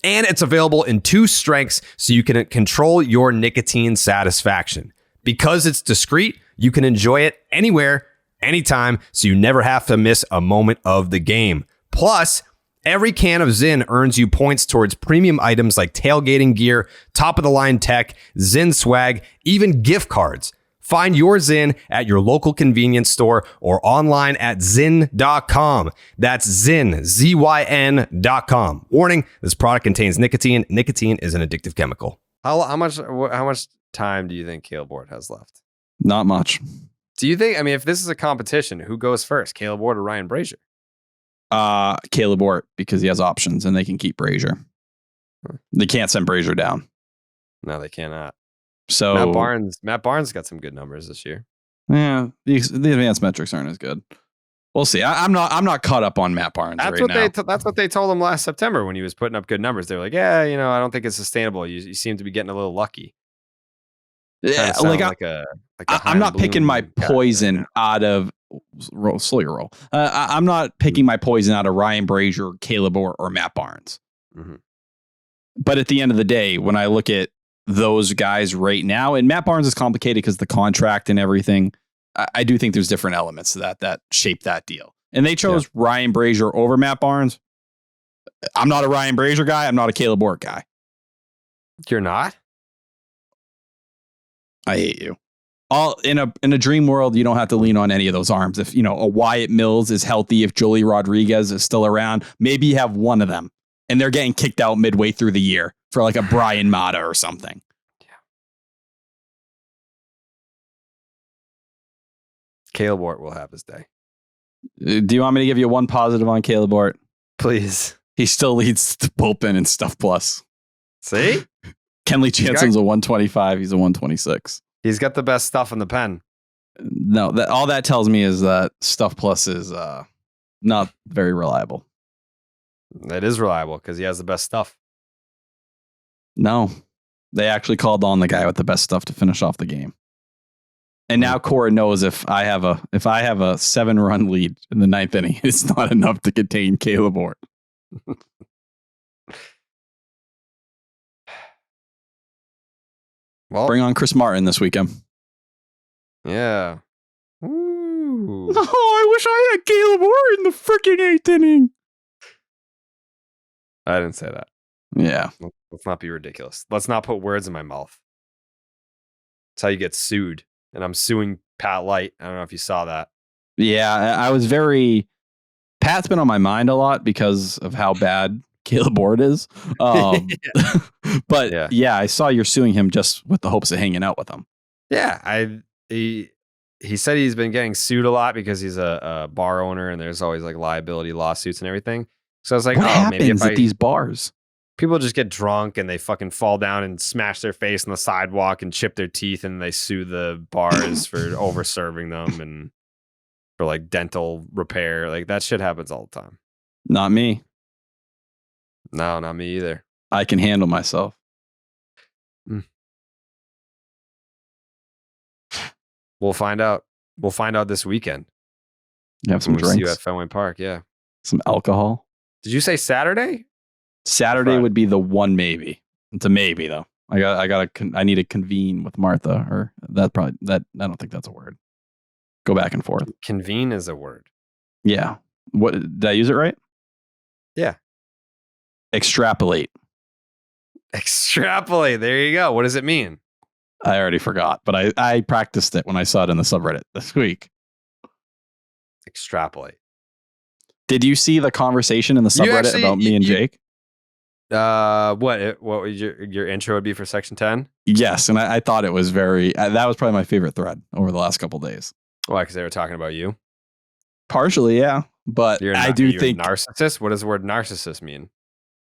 And it's available in 2 strengths so you can control your nicotine satisfaction. Because it's discreet, you can enjoy it anywhere, anytime, so you never have to miss a moment of the game. Plus, every can of Zyn earns you points towards premium items like tailgating gear, top-of-the-line tech, Zyn swag, even gift cards. Find your Zyn at your local convenience store or online at Zyn.com. That's Zyn, ZYN.com. Warning, this product contains nicotine. Nicotine is an addictive chemical. How much time do you think Kaleb Ort has left? Not much. Do you think, if this is a competition, who goes first, Kaleb Ort or Ryan Brazier? Kaleb Ort, because he has options and they can keep Brazier. They can't send Brazier down. No, they cannot. So Matt Barnes got some good numbers this year. Yeah, the advanced metrics aren't as good. We'll see. I'm not caught up on Matt Barnes That's what they told him last September when he was putting up good numbers. They were like, yeah, I don't think it's sustainable. You seem to be getting a little lucky. Yeah, I'm not picking my poison out of slow your roll. I'm not picking my poison out of Ryan Brazier, Kaleb Ort, or Matt Barnes. Mm-hmm. But at the end of the day, when I look at those guys right now, and Matt Barnes is complicated because the contract and everything, I do think there's different elements to that shape that deal. And they chose Ryan Brazier over Matt Barnes. I'm not a Ryan Brazier guy. I'm not a Kaleb Ort guy. You're not? I hate you. In a dream world, you don't have to lean on any of those arms. If a Wyatt Mills is healthy, if Jolie Rodriguez is still around, maybe you have one of them, and they're getting kicked out midway through the year for like a Brian Mata or something. Yeah. Kaleb Ort will have his day. Do you want me to give you one positive on Kaleb Ort? Please. He still leads the bullpen in Stuff Plus. See? Kenley Jansen's a 125. He's a 126. He's got the best stuff in the pen. No, all that tells me is that Stuff Plus is not very reliable. It is reliable because he has the best stuff. No, they actually called on the guy with the best stuff to finish off the game. And now Cora knows if I have a 7-run lead in the 9th inning, it's not enough to contain Kaleb Ort. Well, bring on Chris Martin this weekend. Yeah. Ooh. Oh, I wish I had Kaleb Ort in the freaking 8th inning. I didn't say that. Yeah. Let's not be ridiculous. Let's not put words in my mouth. That's how you get sued. And I'm suing Pat Light. I don't know if you saw that. Yeah, I was Pat's been on my mind a lot because of how bad Kaleb Ort is. But I saw you're suing him just with the hopes of hanging out with him. Yeah, he said he's been getting sued a lot because he's a bar owner and there's always like liability lawsuits and everything. So I was like, what happens maybe if at these bars? People just get drunk and they fucking fall down and smash their face on the sidewalk and chip their teeth and they sue the bars for over serving them and for like dental repair. Like that shit happens all the time. Not me. No, not me either. I can handle myself. We'll find out. We'll find out this weekend. You have some drinks. See you at drinks. Fenway Park. Yeah. Some alcohol. Did you say Saturday? Saturday would be the one maybe. It's a maybe though. I need to convene with Martha, or I don't think that's a word. Go back and forth. Convene is a word. Yeah. What did I use it right? Yeah. Extrapolate. Extrapolate. There you go. What does it mean? I already forgot, but I practiced it when I saw it in the subreddit this week. Extrapolate. Did you see the conversation in the subreddit about me and Jake? What would your intro would be for section 10? Yes, and I thought it was that was probably my favorite thread over the last couple of days. Why? Because they were talking about you? Partially, yeah. But I do think narcissist. What does the word narcissist mean?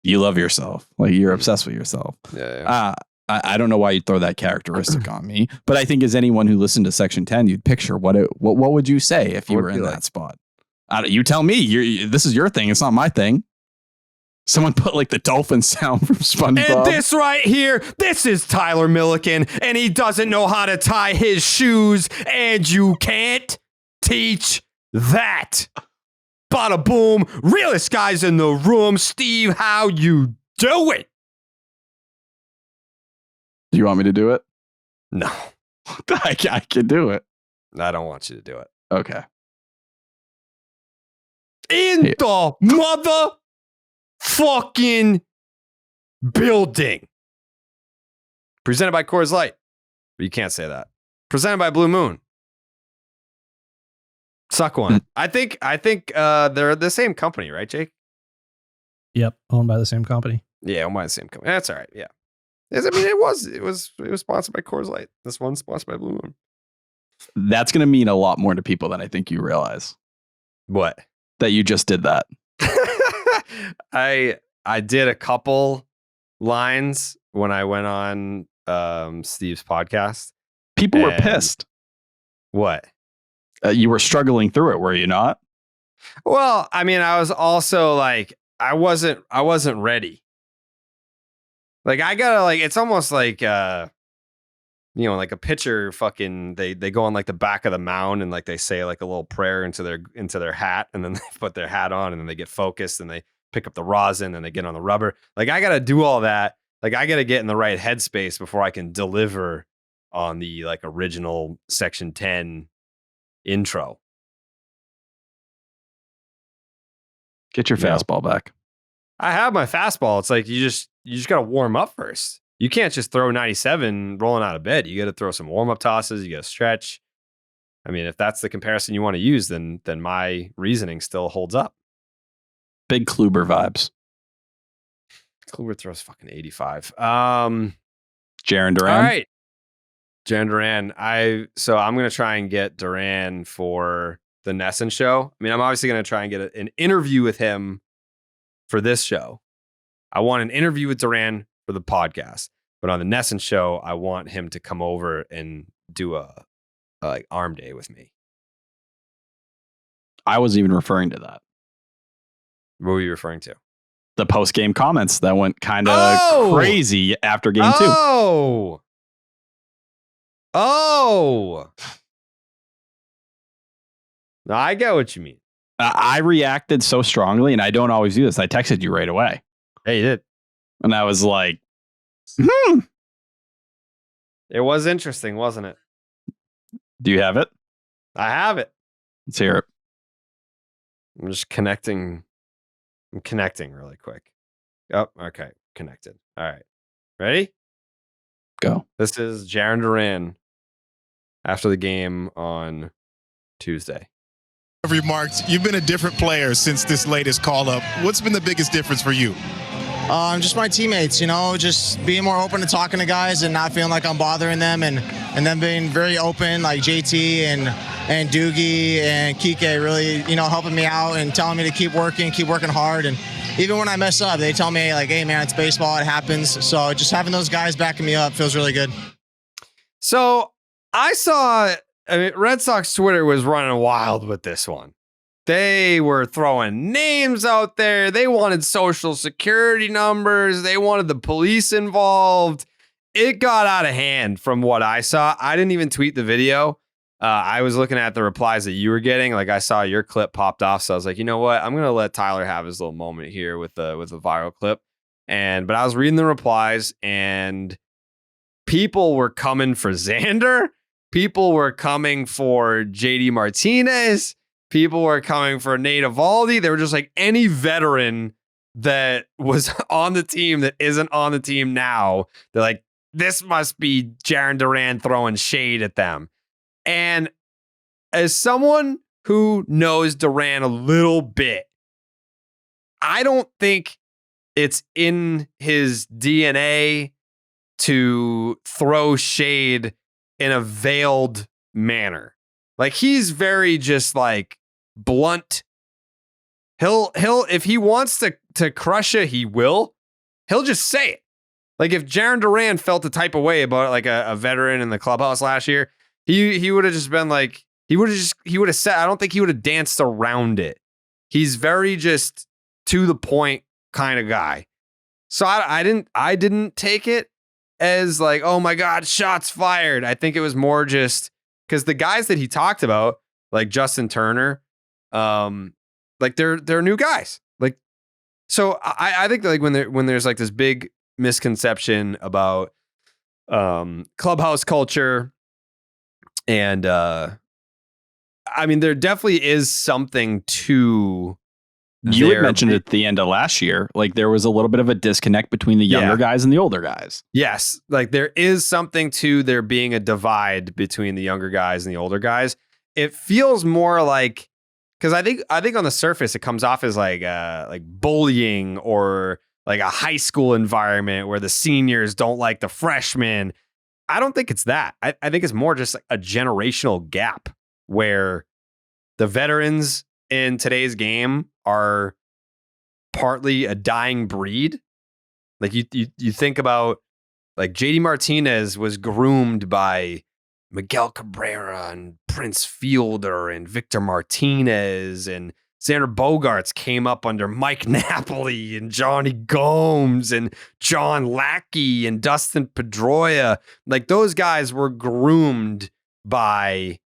You love yourself. Like you're obsessed with yourself. Yeah. I don't know why you'd throw that characteristic on me, but I think as anyone who listened to Section 10, you'd picture what would you say if you were in that spot? You tell me. This is your thing. It's not my thing. Someone put like the dolphin sound from SpongeBob. And this right here, this is Tyler Milliken, and he doesn't know how to tie his shoes, and you can't teach that. Bada boom, realest guys in the room. Steve, how you doing? Do you want me to do it? No. I can do it. I don't want you to do it. Okay. In the motherfucking building. Presented by Coors Light. But you can't say that. Presented by Blue Moon. Suck one. I think they're the same company, right, Jake? Yep, owned by the same company. Yeah, owned by the same company. That's all right. Yeah. It was sponsored by Coors Light. This one's sponsored by Blue Moon. That's going to mean a lot more to people than I think you realize. What? That you just did that. I did a couple lines when I went on Steve's podcast. People were pissed. What? You were struggling through it, were you not? Well, I mean, I was also like, I wasn't ready. Like I gotta like, it's almost like, like a pitcher fucking, they go on like the back of the mound and like they say like a little prayer into their hat, and then they put their hat on and then they get focused and they pick up the rosin and they get on the rubber. Like I gotta do all that. Like I gotta get in the right headspace before I can deliver on the like original Section 10 intro. Get your fastball back. I have my fastball. It's like you just got to warm up first. You can't just throw 97 rolling out of bed. You got to throw some warm up tosses. You got to stretch. I mean, if that's the comparison you want to use, then my reasoning still holds up. Big Kluber vibes. Kluber throws fucking 85. Jarren Duran. All right. Jarren Duran. I'm going to try and get Duran for the Nesson show. I mean, I'm obviously going to try and get an interview with him for this show. I want an interview with Duran for the podcast, but on the Nesson show, I want him to come over and do a like arm day with me. I was even referring to that. What were you referring to? The post-game comments that went kind of crazy after game 2. Oh. No, I get what you mean. I reacted so strongly, and I don't always do this. I texted you right away. Hey, you did. And I was like, It was interesting, wasn't it? Do you have it? I have it. Let's hear it. I'm just connecting. I'm connecting really quick. Oh, okay. Connected. All right. Ready? Go. This is Jarren Duran after the game on Tuesday. Remarked, you've been a different player since this latest call up. What's been the biggest difference for you? Just my teammates, just being more open to talking to guys and not feeling like I'm bothering them, and them being very open, like JT and Doogie and Kike really, helping me out and telling me to keep working hard. And even when I mess up, they tell me like, hey man, it's baseball, it happens. So just having those guys backing me up feels really good. So I saw, Red Sox Twitter was running wild with this one. They were throwing names out there. They wanted social security numbers. They wanted the police involved. It got out of hand from what I saw. I didn't even tweet the video. I was looking at the replies that you were getting. Like I saw your clip popped off. So I was like, you know what? I'm going to let Tyler have his little moment here with the viral clip. But I was reading the replies and people were coming for Xander. People were coming for JD Martinez. People were coming for Nate Eovaldi. They were just like any veteran that was on the team that isn't on the team now. They're like, this must be Jarren Duran throwing shade at them. And as someone who knows Duran a little bit, I don't think it's in his DNA to throw shade in a veiled manner. Like he's very just like blunt. He'll if he wants to crush you, he will. He'll just say it. Like if Jarren Duran felt the type of way about like a veteran in the clubhouse last year, he would have just been like, he would have said, I don't think he would have danced around it. He's very just to the point kind of guy. So I didn't take it as like, oh my God, shots fired. I think it was more just because the guys that he talked about, like Justin Turner, like they're new guys. Like, so I think like when there's like this big misconception about clubhouse culture, and I mean there definitely is something to. You had mentioned at the end of last year, like there was a little bit of a disconnect between the younger guys and the older guys. Yes. Like there is something to there being a divide between the younger guys and the older guys. It feels more like, because I think on the surface it comes off as like bullying or like a high school environment where the seniors don't like the freshmen. I don't think it's that. I think it's more just like a generational gap where the veterans in today's game are partly a dying breed. Like you think about like JD Martinez was groomed by Miguel Cabrera and Prince Fielder and Victor Martinez, and Xander Bogaerts came up under Mike Napoli and Johnny Gomes and John Lackey and Dustin Pedroia. Like those guys were groomed by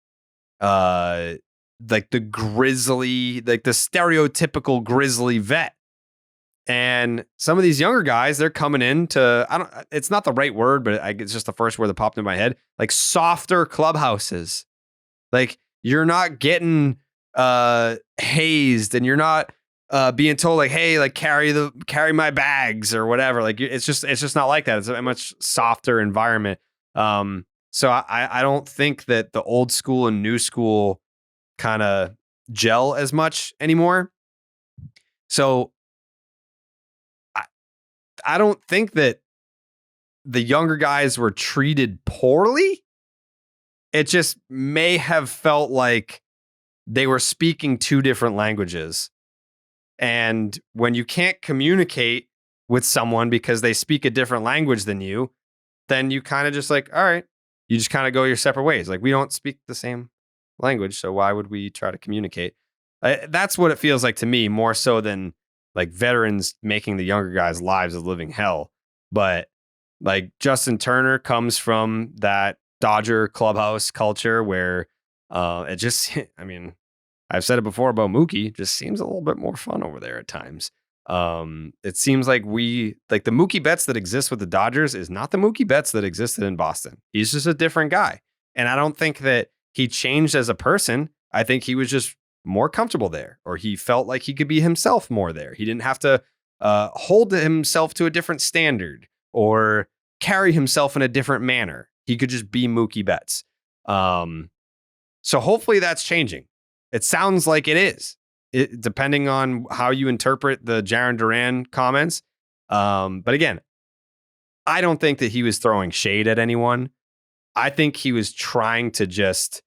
like the grizzly, like the stereotypical grizzly vet. And some of these younger guys, they're coming in to, it's not the right word, but it's just the first word that popped in my head, like softer clubhouses. Like you're not getting hazed, and you're not being told like, hey, like carry my bags or whatever. Like it's just not like that. It's a much softer environment. So I don't think that the old school and new school kind of gel as much anymore. So I don't think that the younger guys were treated poorly. It just may have felt like they were speaking two different languages. And when you can't communicate with someone because they speak a different language than you, then you kind of just like, all right, you just kind of go your separate ways. Like we don't speak the same language, so why would we try to communicate? That's what it feels like to me, more so than like veterans making the younger guys' lives a living hell. But like Justin Turner comes from that Dodger clubhouse culture where it just, I mean, I've said it before about Mookie, just seems a little bit more fun over there at times. It seems like the Mookie Betts that exists with the Dodgers is not the Mookie Betts that existed in Boston. He's just a different guy. And I don't think that he changed as a person. I think he was just more comfortable there, or he felt like he could be himself more there. He didn't have to hold himself to a different standard or carry himself in a different manner. He could just be Mookie Betts. So hopefully that's changing. It sounds like it is, depending on how you interpret the Jarren Duran comments. But again, I don't think that he was throwing shade at anyone. I think he was trying to just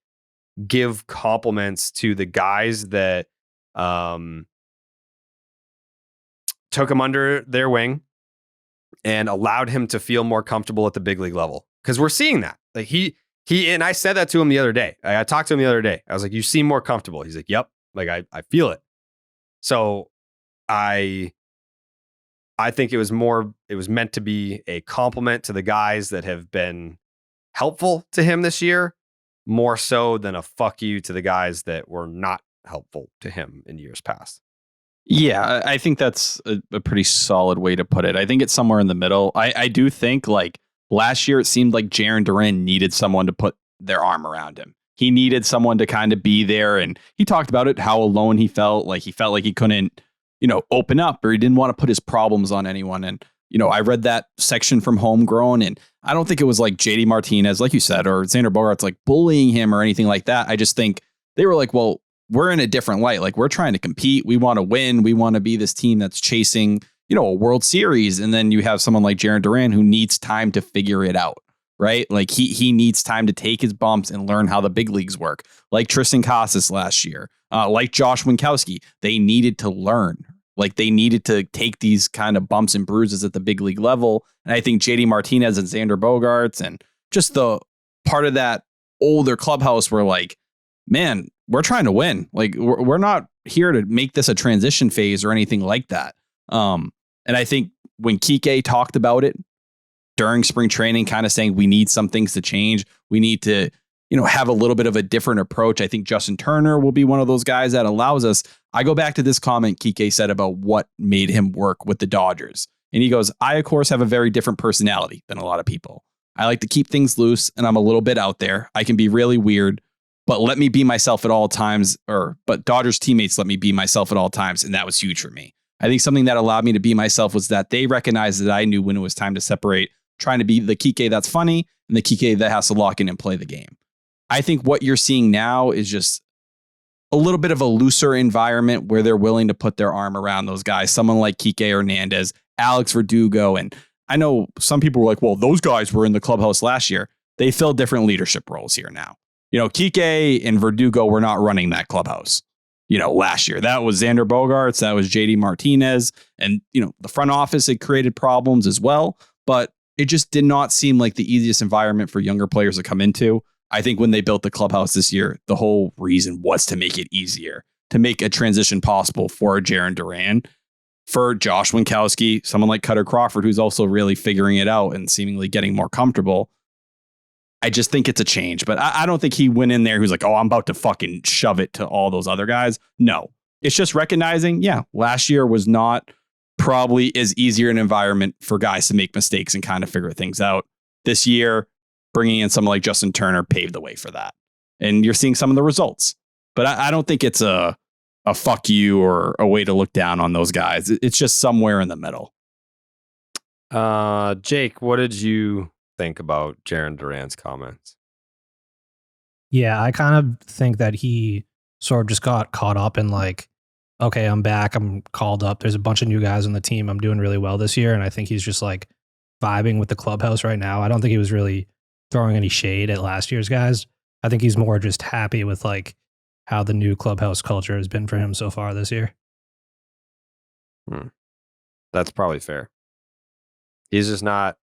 give compliments to the guys that took him under their wing and allowed him to feel more comfortable at the big league level. Because we're seeing that. Like he and I said that to him the other day. I talked to him the other day. I was like, you seem more comfortable. He's like, yep. Like I feel it. So I think it was meant to be a compliment to the guys that have been helpful to him this year, more so than a fuck you to the guys that were not helpful to him in years past. Yeah, I think that's a pretty solid way to put it. I think it's somewhere in the middle. I do think like last year, it seemed like Jarren Duran needed someone to put their arm around him. He needed someone to kind of be there. And he talked about it, how alone he felt like he couldn't, open up, or he didn't want to put his problems on anyone. And, I read that section from Homegrown, and I don't think it was like JD Martinez, like you said, or Xander Bogaerts like bullying him or anything like that. I just think they were like, well, we're in a different light. Like we're trying to compete. We want to win. We want to be this team that's chasing, a World Series. And then you have someone like Jarren Duran who needs time to figure it out. right? Like he needs time to take his bumps and learn how the big leagues work. Like Tristan Casas last year, like Josh Winkowski, they needed to learn. Like they needed to take these kind of bumps and bruises at the big league level. And I think JD Martinez and Xander Bogaerts and just the part of that older clubhouse were like, man, we're trying to win. Like we're not here to make this a transition phase or anything like that. And I think when Kike talked about it during spring training, kind of saying we need some things to change, we need to, have a little bit of a different approach. I think Justin Turner will be one of those guys that allows us. I go back to this comment Kike said about what made him work with the Dodgers. And he goes, I, of course, have a very different personality than a lot of people. I like to keep things loose and I'm a little bit out there. I can be really weird, but let me be myself at all times. But Dodgers teammates let me be myself at all times. And that was huge for me. I think something that allowed me to be myself was that they recognized that I knew when it was time to separate, trying to be the Kike that's funny and the Kike that has to lock in and play the game. I think what you're seeing now is just a little bit of a looser environment where they're willing to put their arm around those guys. Someone like Kike Hernandez, Alex Verdugo. And I know some people were like, well, those guys were in the clubhouse last year. They fill different leadership roles here now. Kike and Verdugo were not running that clubhouse, last year. That was Xander Bogaerts. That was JD Martinez. And, the front office had created problems as well. But it just did not seem like the easiest environment for younger players to come into. I think when they built the clubhouse this year, the whole reason was to make it easier, to make a transition possible for Jarren Duran, for Josh Winkowski, someone like Cutter Crawford, who's also really figuring it out and seemingly getting more comfortable. I just think it's a change, but I don't think he went in there who's like, oh, I'm about to fucking shove it to all those other guys. No, it's just recognizing, last year was not probably as easier an environment for guys to make mistakes and kind of figure things out. This year, bringing in someone like Justin Turner paved the way for that. And you're seeing some of the results. But I don't think it's a fuck you or a way to look down on those guys. It's just somewhere in the middle. Jake, what did you think about Jarren Duran's comments? Yeah, I kind of think that he sort of just got caught up in like, okay, I'm back. I'm called up. There's a bunch of new guys on the team. I'm doing really well this year. And I think he's just like vibing with the clubhouse right now. I don't think he was really throwing any shade at last year's guys. I think he's more just happy with like how the new clubhouse culture has been for him so far this year. That's probably fair. He's not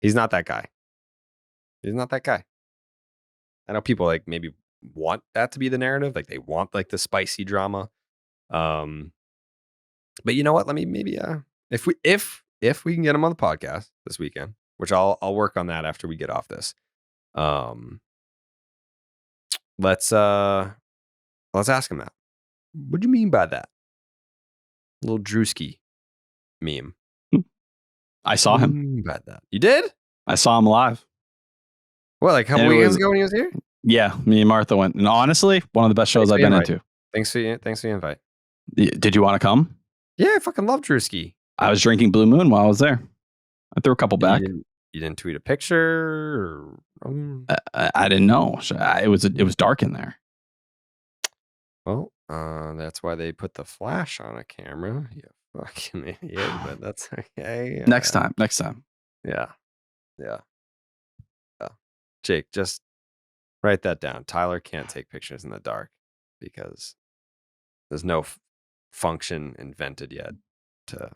that guy. He's not that guy. I know people like maybe want that to be the narrative. Like they want like the spicy drama. But you know what? Let me maybe if we can get him on the podcast this weekend, which I'll work on that after we get off this. Let's ask him that. What do you mean by that? Little Drewski meme. I saw him. By that. You did? I saw him live. Well, like how many weekends ago when he was here? Yeah, me and Martha went. And honestly, one of the best shows I've been into. Thanks for the invite. Did you want to come? Yeah, I fucking love Drewski. I was drinking Blue Moon while I was there. I threw a couple back. You didn't tweet a picture? Or, I didn't know. It was dark in there. Well, that's why they put the flash on a camera. You fucking idiot, but that's okay. Next time. Yeah. Jake, just write that down. Tyler can't take pictures in the dark because there's no function invented yet to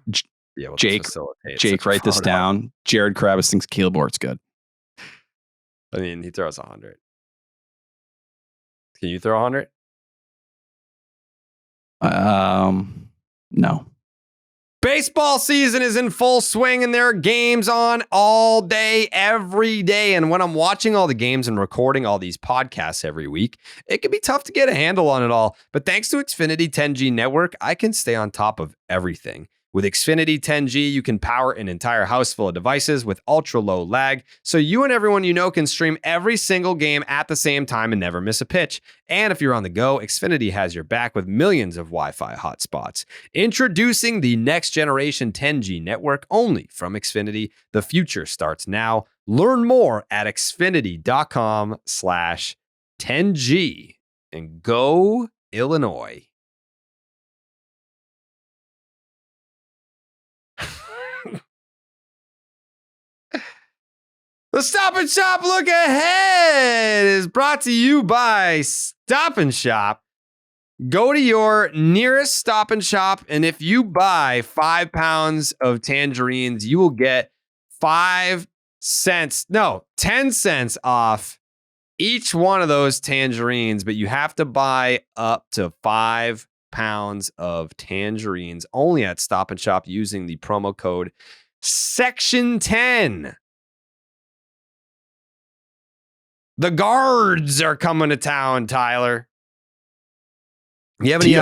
be able to facilitate. Jake, write this down. Jared Krabs thinks Kaleb Ort's good. I mean, he throws 100. Can you throw 100? No. Baseball season is in full swing and there are games on all day, every day. And when I'm watching all the games and recording all these podcasts every week, it can be tough to get a handle on it all. But thanks to Xfinity 10G network, I can stay on top of everything. With Xfinity 10G, you can power an entire house full of devices with ultra low lag, so you and everyone you know can stream every single game at the same time and never miss a pitch. And if you're on the go, Xfinity has your back with millions of Wi-Fi hotspots. Introducing the next generation 10G network only from Xfinity. The future starts now. Learn more at xfinity.com/10G and go Illinois. The Stop and Shop Look Ahead is brought to you by Stop and Shop. Go to your nearest Stop and Shop, and if you buy 5 pounds of tangerines, you will get 10 cents off each one of those tangerines, but you have to buy up to 5 pounds of tangerines only at Stop and Shop using the promo code Section 10. The guards are coming to town, Tyler. You have any? Do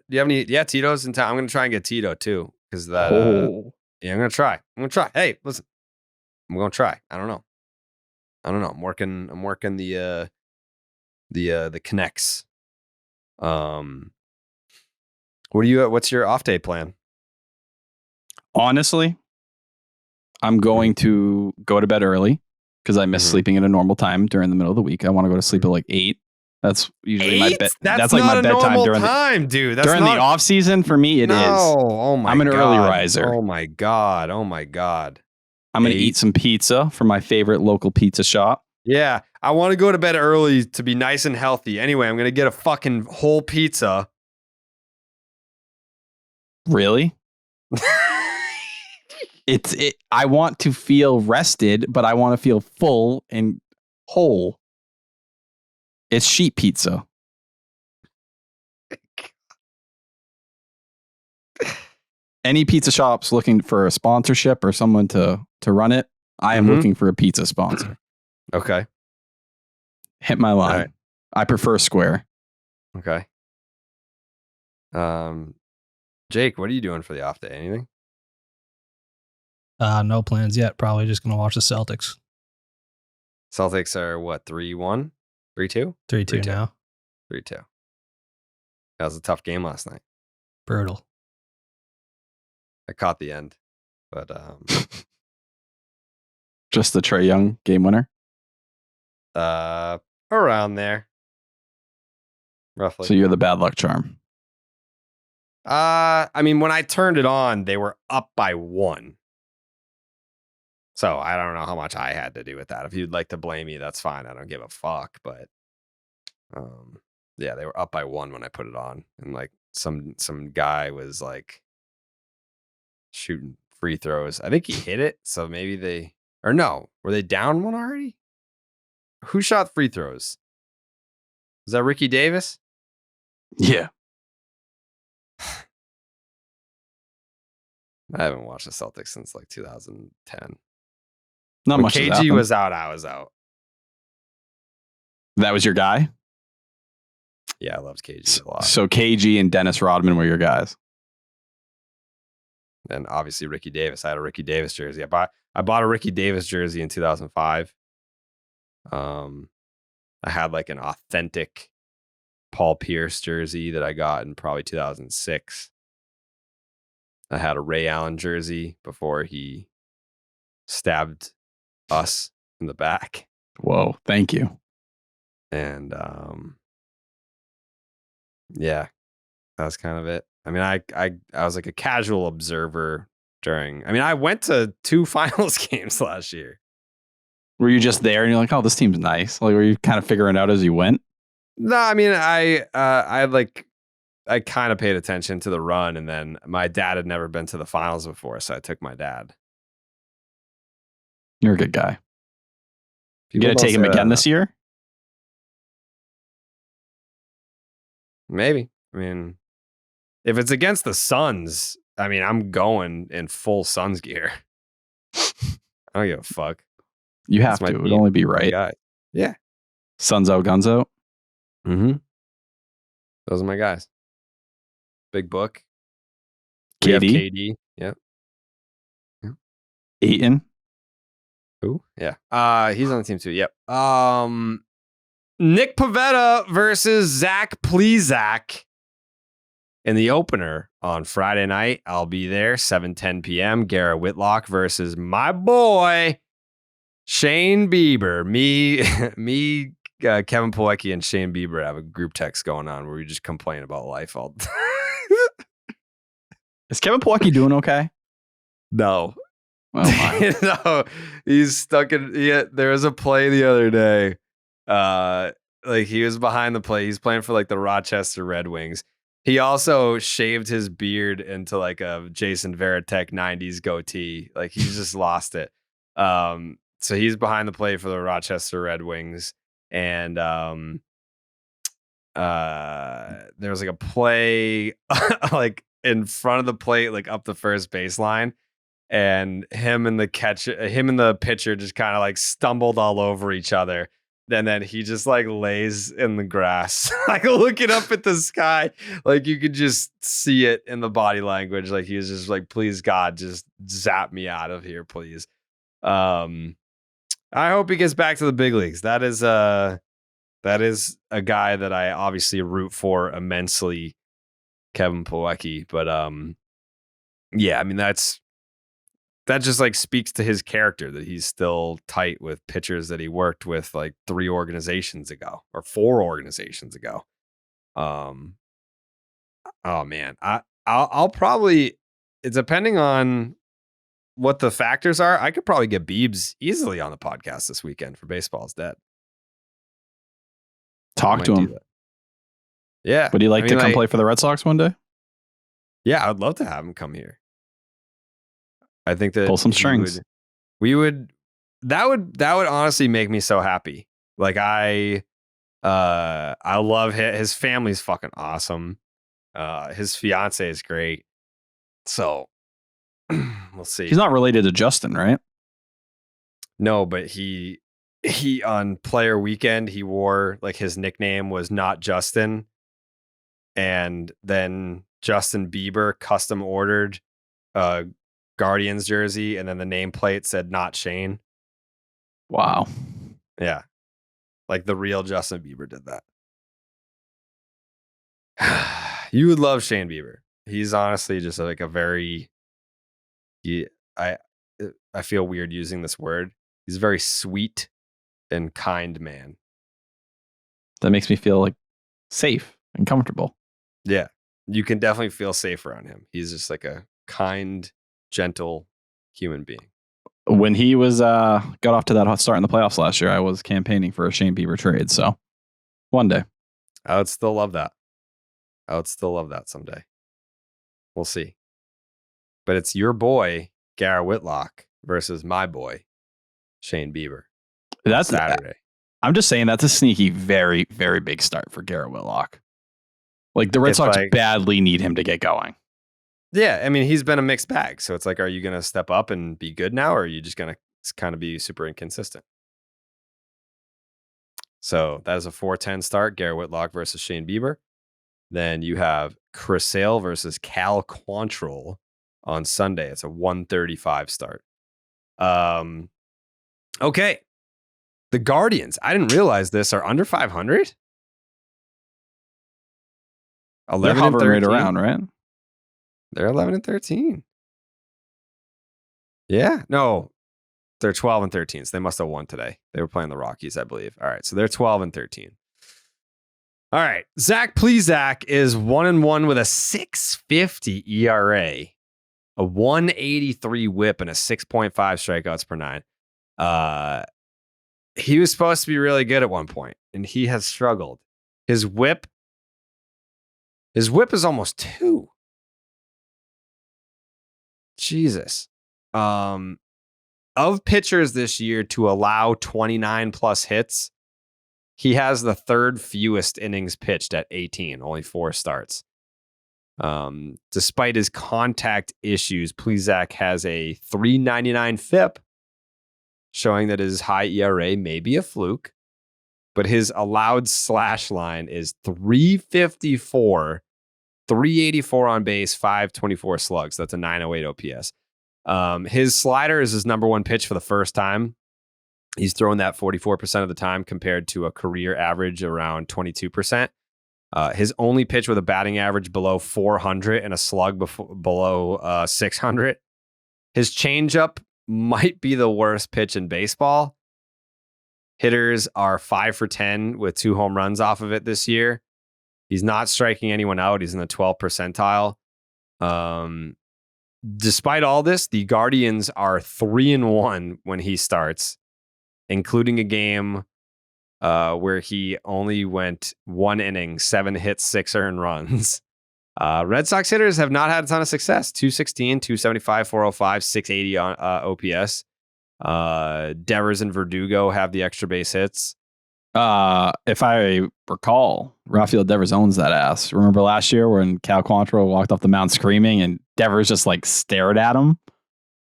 you have any? Yeah, Tito's in town. I'm gonna try and get Tito too, because that. Yeah, I'm gonna try. Hey, listen, I'm gonna try. I don't know. I'm working the connects. What's your off day plan? Honestly, I'm going to go to bed early because I miss sleeping at a normal time during the middle of the week. I want to go to sleep at like 8. That's usually my bed. That's like my bedtime during dude. During the off season for me, it is. Oh my! I'm an early riser. Oh my god! I'm gonna eat some pizza from my favorite local pizza shop. Yeah, I want to go to bed early to be nice and healthy. Anyway, I'm gonna get a fucking whole pizza. Really? I want to feel rested, but I want to feel full and whole. It's sheet pizza. Any pizza shops looking for a sponsorship or someone to run it, I am looking for a pizza sponsor. Okay. Hit my line. Right. I prefer square. Okay. Jake, what are you doing for the off day? Anything? No plans yet. Probably just going to watch the Celtics. Celtics are what, 3-1? 3-2? 3-2 now. 3-2. That was a tough game last night. Brutal. I caught the end, but just the Trae Young game winner. Around there, roughly. So you're the bad luck charm. I mean, when I turned it on, they were up by 1. So I don't know how much I had to do with that. If you'd like to blame me, that's fine. I don't give a fuck. But yeah, they were up by 1 when I put it on, and like some guy was like shooting free throws. I think he hit it. So maybe were they down 1 already? Who shot free throws? Was that Ricky Davis? Yeah. I haven't watched the Celtics since like 2010. Not when much. KG was out, I was out. That was your guy? Yeah, I loved KG a lot. So KG and Dennis Rodman were your guys. And obviously Ricky Davis. I had a Ricky Davis jersey. I bought a Ricky Davis jersey in 2005. I had like an authentic Paul Pierce jersey that I got in probably 2006. I had a Ray Allen jersey before he stabbed us in the back. Whoa, thank you. And yeah, that was kind of it. I mean, I was like a casual observer I went to 2 finals games last year. Were you just there and you're like, oh, this team's nice? Like, were you kind of figuring it out as you went? No, I mean, I kind of paid attention to the run, and then my dad had never been to the finals before, so I took my dad. You're a good guy. You gonna take him again this year? Maybe. I mean, if it's against the Suns, I mean, I'm going in full Suns gear. I don't give a fuck. You have to. It would only be right. Guy. Yeah. Suns out, guns out. Mm-hmm. Those are my guys. Big Book. KD. Yep. Ayton. Who? Yeah. He's on the team too. Yep. Nick Pivetta versus Zach Plesac in the opener on Friday night. I'll be there, 7:10 p.m. Garrett Whitlock versus my boy Shane Bieber. Me, Kevin Pilecki, and Shane Bieber have a group text going on where we just complain about life all the time. Is Kevin Pilecki doing okay? No. Oh my. No, he's stuck in. Yeah, there was a play the other day. Like he was behind the play. He's playing for like the Rochester Red Wings. He also shaved his beard into like a Jason Varitek 90s goatee. Like he's just lost it. So he's behind the play for the Rochester Red Wings. And there was like a play like in front of the plate, like up the first baseline. And him and the pitcher just kind of like stumbled all over each other. And then he just like lays in the grass, like looking up at the sky. Like you could just see it in the body language. Like he was just like, please God, just zap me out of here, please. I hope he gets back to the big leagues. That is a guy that I obviously root for immensely, Kevin Plawecki. But yeah, I mean that just like speaks to his character that he's still tight with pitchers that he worked with like 3 organizations ago or 4 organizations ago. Oh man, I'll probably, it's depending on what the factors are. I could probably get Biebs easily on the podcast this weekend for Baseball's Dead. Talk to him. Yeah. Would he like to come play for the Red Sox one day? Yeah, I'd love to have him come here. I think that pull some strings. That would honestly make me so happy. Like I love his family's fucking awesome. His fiance is great. So we'll see. He's not related to Justin, right? No, but he on player weekend, he wore like his nickname was not Justin. And then Justin Bieber custom ordered Guardians jersey, and then the nameplate said not Shane. Wow. Yeah. Like the real Justin Bieber did that. You would love Shane Bieber. He's honestly just like a very I feel weird using this word. He's a very sweet and kind man. That makes me feel like safe and comfortable. Yeah. You can definitely feel safe around him. He's just like a kind, gentle human being. When he was got off to that hot start in the playoffs last year, I was campaigning for a Shane Bieber trade. So one day, I would still love that. I would still love that someday. We'll see. But it's your boy Garrett Whitlock versus my boy Shane Bieber. That's Saturday. I'm just saying that's a sneaky, very, very big start for Garrett Whitlock. Like the Red Sox badly need him to get going. Yeah, I mean, he's been a mixed bag. So it's like, are you going to step up and be good now, or are you just going to kind of be super inconsistent? So that is a 4-10 start, Garrett Whitlock versus Shane Bieber. Then you have Chris Sale versus Cal Quantrill on Sunday. It's a 1:35 start. Okay. The Guardians, I didn't realize this, are under 500. 11 They're and hovering 13. right around, right? They're 11 and 13. Yeah. No, they're 12 and 13. So they must have won today. They were playing the Rockies, I believe. All right. So they're 12 and 13. All right. Zach Plesac is 1-1 with a 6.50 ERA, a 183 whip, and a 6.5 strikeouts per 9. He was supposed to be really good at one point, and he has struggled. His whip is almost 2. Jesus. Of pitchers this year to allow 29 plus hits, he has the 3rd fewest innings pitched at 18, only 4 starts. Despite his contact issues, Plesac has a 3.99 FIP, showing that his high ERA may be a fluke, but his allowed slash line is 354, 384 on base, 524 slugs. That's a 908 OPS. His slider is his number 1 pitch for the first time. He's throwing that 44% of the time compared to a career average around 22%. His only pitch with a batting average below 400 and a slug below 600. His changeup might be the worst pitch in baseball. Hitters are 5 for 10 with 2 home runs off of it this year. He's not striking anyone out. He's in the 12th percentile. Despite all this, the Guardians are 3-1 when he starts, including a game where he only went 1 inning, 7 hits, 6 earned runs. Red Sox hitters have not had a ton of success. 216, 275, 405, 680 on OPS. Devers and Verdugo have the extra base hits. If I recall, Rafael Devers owns that ass. Remember last year when Cal Quantrill walked off the mound screaming and Devers just like stared at him?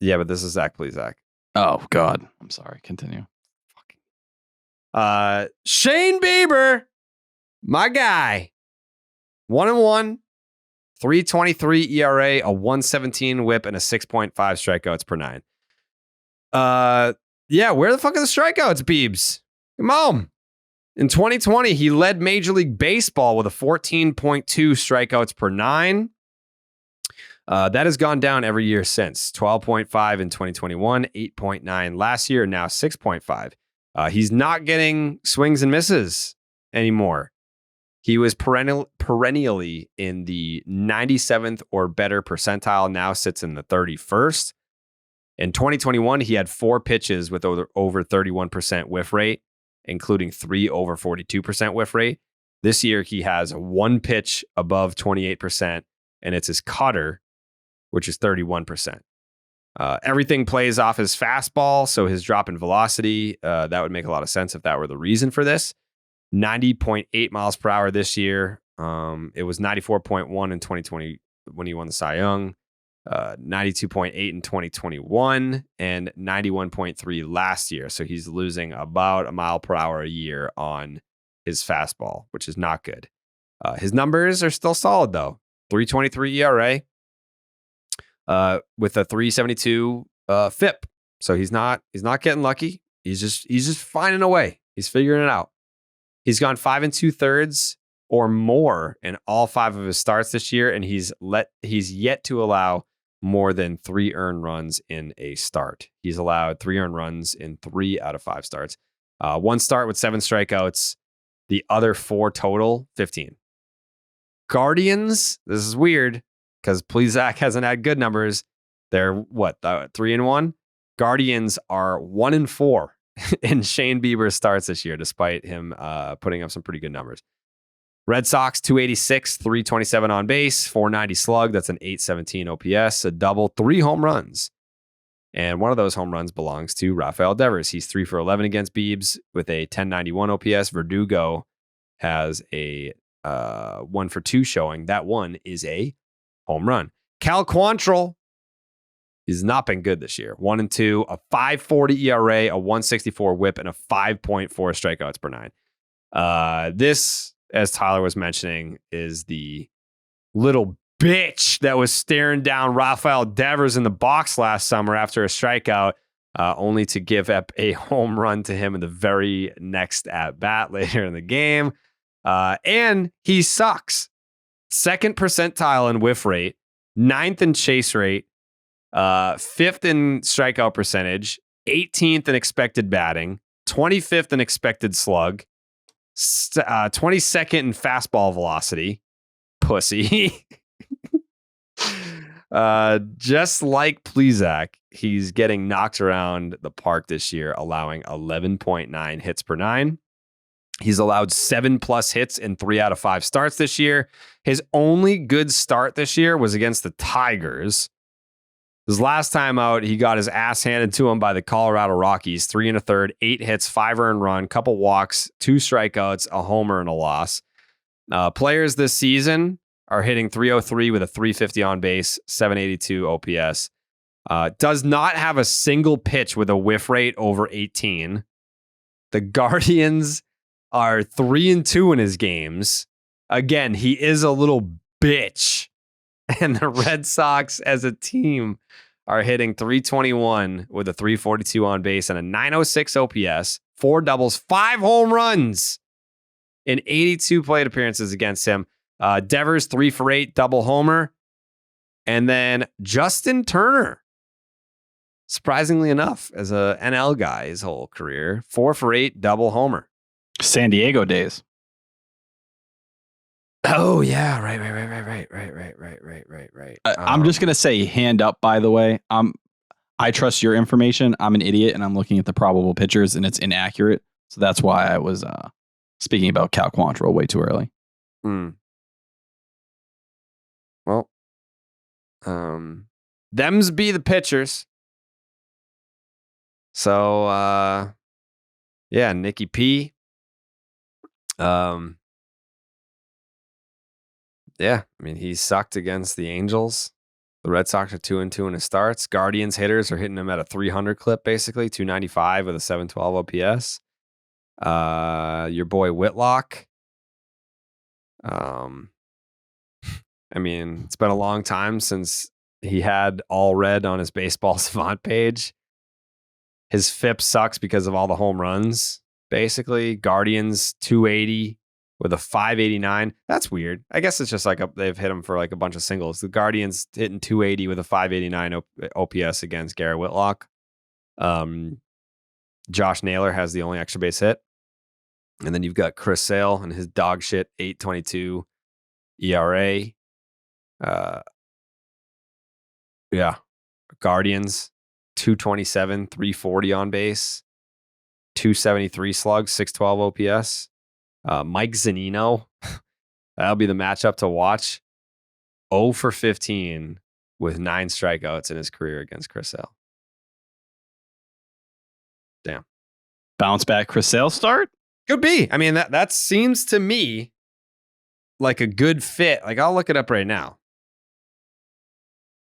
Yeah, but this is Zach Plesac. Oh, God. I'm sorry. Continue. Shane Bieber, my guy. 1-1, 3.23 ERA, a 1.17 whip, and a 6.5 strikeouts per 9. Yeah, where the fuck are the strikeouts, Biebs? Come on. In 2020, he led Major League Baseball with a 14.2 strikeouts per 9. That has gone down every year since. 12.5 in 2021, 8.9 last year, now 6.5. He's not getting swings and misses anymore. He was perennially in the 97th or better percentile, now sits in the 31st. In 2021, he had 4 pitches with over 31% whiff rate, including 3 over 42% whiff rate. This year, he has 1 pitch above 28%, and it's his cutter, which is 31%. Everything plays off his fastball, so his drop in velocity, that would make a lot of sense if that were the reason for this. 90.8 miles per hour this year. It was 94.1 in 2020 when he won the Cy Young, 92.8 in 2021, and 91.3 last year. So he's losing about a mile per hour a year on his fastball, which is not good. His numbers are still solid, though. 3.23 ERA with a 3.72 FIP. So he's not getting lucky. He's just finding a way. He's figuring it out. He's gone 5 2/3 or more in all 5 of his starts this year, and he's yet to allow more than 3 earned runs in a start. He's allowed 3 earned runs in 3 out of 5 starts. 1 start with 7 strikeouts. The other 4 total, 15. Guardians, this is weird because Plesac hasn't had good numbers. They're 3-1? Guardians are 1-4 in Shane Bieber starts this year, despite him putting up some pretty good numbers. Red Sox, 286, 327 on base, 490 slug. That's an 817 OPS, a double, 3 home runs. And one of those home runs belongs to Rafael Devers. He's 3 for 11 against Biebs with a 1091 OPS. Verdugo has a 1 for 2 showing. That one is a home run. Cal Quantrill, he's not been good this year. 1-2, a 5.40 ERA, a 1.64 whip, and a 5.4 strikeouts per 9. This, as Tyler was mentioning, is the little bitch that was staring down Rafael Devers in the box last summer after a strikeout, only to give up a home run to him in the very next at bat later in the game. And he sucks. 2nd percentile in whiff rate, 9th in chase rate, 5th in strikeout percentage, 18th in expected batting, 25th in expected slug, 22nd in fastball velocity. Pussy. Just like Plesac, he's getting knocked around the park this year, allowing 11.9 hits per 9. He's allowed 7+ hits in 3 out of 5 starts this year. His only good start this year was against the Tigers. His last time out, he got his ass handed to him by the Colorado Rockies. 3 1/3, 8 hits, 5 earned run, couple walks, 2 strikeouts, a homer, and a loss. Players this season are hitting 303 with a 350 on base, 782 OPS. Does not have a single pitch with a whiff rate over 18. The Guardians are 3-2 in his games. Again, he is a little bitch. And the Red Sox as a team are hitting 321 with a 342 on base and a 906 OPS, 4 doubles, 5 home runs in 82 plate appearances against him. Devers, 3 for 8, double homer. And then Justin Turner, surprisingly enough, as a NL guy his whole career, 4 for 8, double homer. San Diego days. Oh yeah, right. I'm just gonna say hand up. By the way, I trust your information. I'm an idiot, and I'm looking at the probable pitchers, and it's inaccurate. So that's why I was speaking about Cal Quantrill way too early. Well, them's be the pitchers. So yeah, Nicky P. Yeah, I mean, he sucked against the Angels. The Red Sox are 2-2 in his starts. Guardians hitters are hitting him at a 300 clip, basically 295 with a 712 OPS. Your boy Whitlock. I mean, it's been a long time since he had all red on his baseball savant page. His FIP sucks because of all the home runs. Basically, Guardians 280 with a 589. That's weird. I guess it's just like they've hit him for like a bunch of singles. The Guardians hitting 280 with a 589 OPS against Garrett Whitlock. Josh Naylor has the only extra base hit. And then you've got Chris Sale and his dog shit 8.22 ERA. Yeah. Guardians 227, 340 on base. 273 slugs, 612 OPS. Mike Zunino, that'll be the matchup to watch. 0 for 15 with 9 strikeouts in his career against Chris Sale. Damn. Bounce back Chris Sale start? Could be. I mean, that seems to me like a good fit. Like, I'll look it up right now.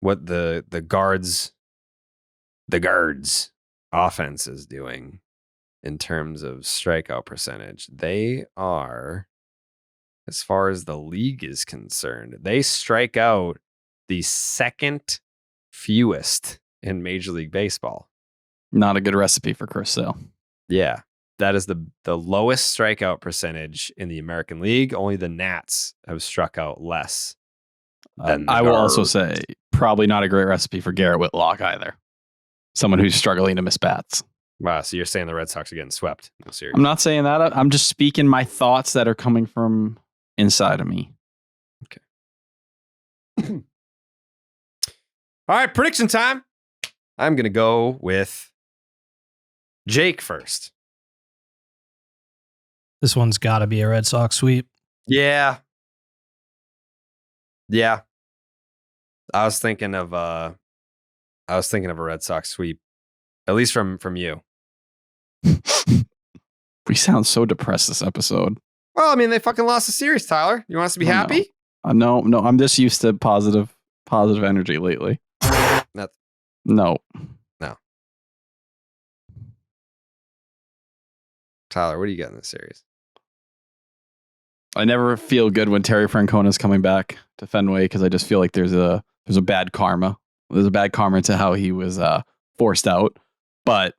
What the guards offense is doing in terms of strikeout percentage. They are, as far as the league is concerned, they strike out the second fewest in Major League Baseball. Not a good recipe for Chris Sale. Yeah. That is the lowest strikeout percentage in the American League. Only the Nats have struck out less. I will also say probably not a great recipe for Garrett Whitlock either. Someone who's struggling to miss bats. Wow, so you're saying the Red Sox are getting swept in the series? I'm not saying that. I'm just speaking my thoughts that are coming from inside of me. Okay. All right, prediction time. I'm going to go with Jake first. This one's got to be a Red Sox sweep. Yeah. I was thinking of a Red Sox sweep, at least from you. We sound so depressed this episode. Well, I mean, they fucking lost the series, Tyler. You want us to be happy? No, I'm just used to positive energy lately. No. Tyler, what do you got in this series? I never feel good when Terry Francona's coming back to Fenway because I just feel like there's a bad karma. There's a bad karma to how he was forced out. But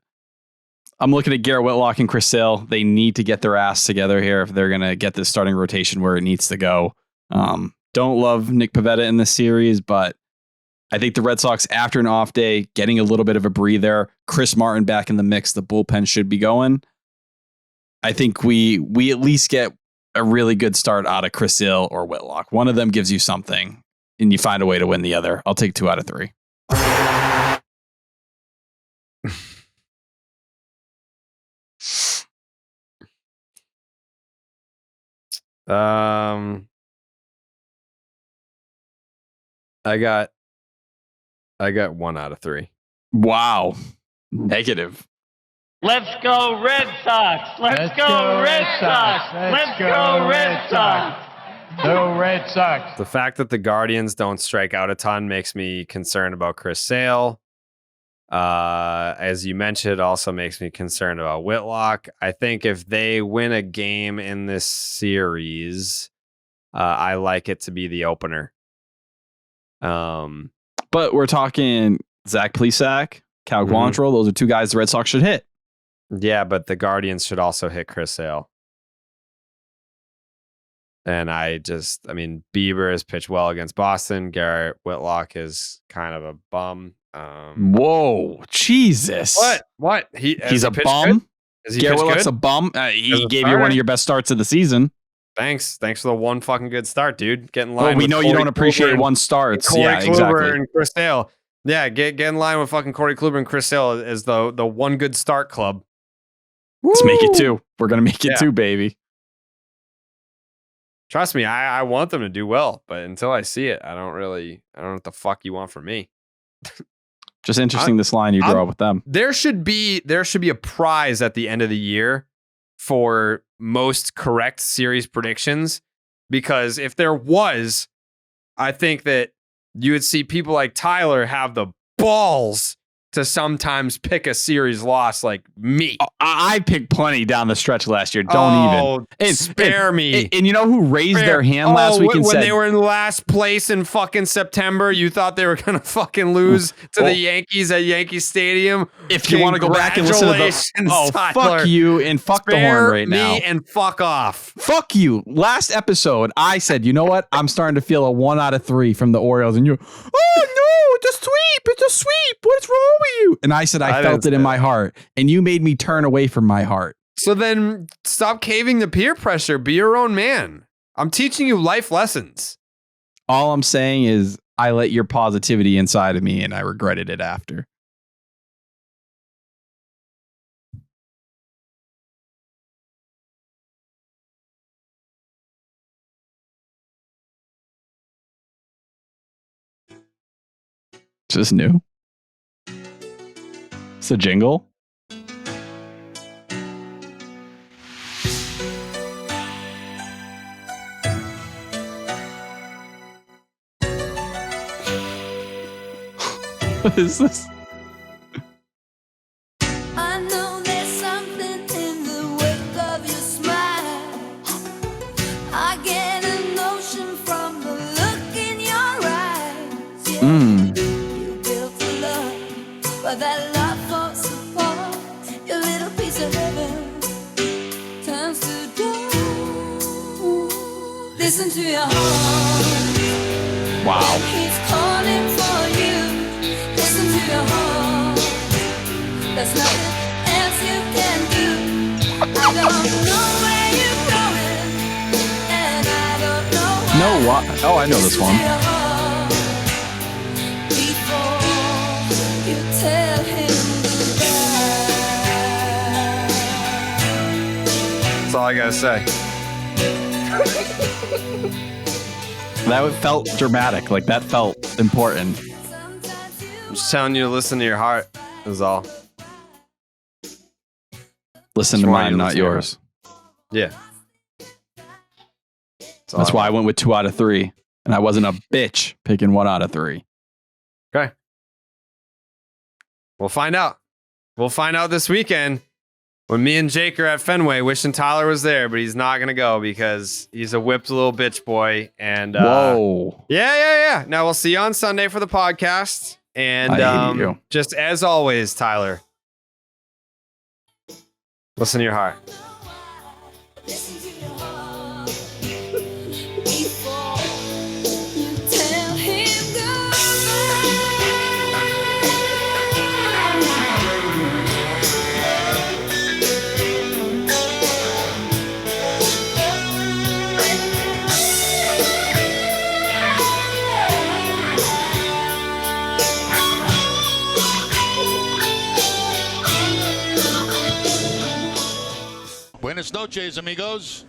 I'm looking at Garrett Whitlock and Chris Sale. They need to get their ass together here if they're going to get this starting rotation where it needs to go. Don't love Nick Pivetta in this series, but I think the Red Sox, after an off day, getting a little bit of a breather, Chris Martin back in the mix, the bullpen should be going. I think we at least get a really good start out of Chris Sale or Whitlock. One of them gives you something, and you find a way to win the other. I'll take 2 out of 3. I got 1 out of 3. Wow. Negative. Let's go Red Sox! Let's go Red Sox! Let's go Red Sox! The Red Sox. The fact that the Guardians don't strike out a ton makes me concerned about Chris Sale. As you mentioned, it also makes me concerned about Whitlock. I think if they win a game in this series, I like it to be the opener. But we're talking Zach Plesac, Cal Quantrill. Those are 2 guys the Red Sox should hit. Yeah, but the Guardians should also hit Chris Sale. And Bieber has pitched well against Boston. Garrett Whitlock is kind of a bum. Whoa, Jesus! What? He's a bum. Is he Garrett pitched Whitlock's good? a bum. He gave you one of your best starts of the season. Thanks for the one fucking good start, dude. Get in line. Well, we with know Corey you don't appreciate Kluber one starts. Cory Yeah, Kluber exactly. and Chris Sale. Yeah, get in line with fucking Cory Kluber and Chris Sale as the one good start club. Let's make it Woo! 2. We're gonna make it Yeah. 2, baby. Trust me, I want them to do well, but until I see it, I don't know what the fuck you want from me. Just interesting this line you draw with them. There should be a prize at the end of the year for most correct series predictions, because if there was, I think that you would see people like Tyler have the balls to sometimes pick a series loss like me. I picked plenty down the stretch last year. Don't even. Spare me. And you know who raised their hand last week and when said they were in last place in fucking September, you thought they were gonna fucking lose to the Yankees at Yankee Stadium? if you want to go back and listen to the Tyler. fuck you and fuck the horn right now. Me and fuck off. Fuck you. Last episode, I said, you know what? I'm starting to feel a 1 out of 3 from the Orioles, and you, oh no, it's a sweep. It's a sweep. What's wrong with you? And I said, I felt it in my heart, and you made me turn away from my heart. So then stop caving to peer pressure. Be your own man. I'm teaching you life lessons. All I'm saying is I let your positivity inside of me, and I regretted it after. Just new. It's a jingle. What is this? I know there's something in the wake of your smile. I get a notion from the look in your eyes. You built a love, but that love falls apart. Your little piece of heaven turns to gold. Listen to your heart. Wow. He's calling for you. Listen to your heart. There's nothing else you can do. I don't know where you're going, and I don't know why. No, what? Oh, I know this one. Listen to your heart before you tell him goodbye. That's all I gotta say. That felt dramatic. Like, that felt important. I'm just telling you to listen to your heart, is all. Listen to That's why mine, you not listen to your yours. Yeah. That's why I went with 2 out of 3. And I wasn't a bitch picking 1 out of 3. Okay. We'll find out. We'll find out this weekend when me and Jake are at Fenway, wishing Tyler was there, but he's not going to go because he's a whipped little bitch boy. And Whoa. Yeah. Now we'll see you on Sunday for the podcast. And I hate you. just as always, Tyler, listen to your heart. Listen to your heart before you tell him goodbye. Buenas noches, amigos.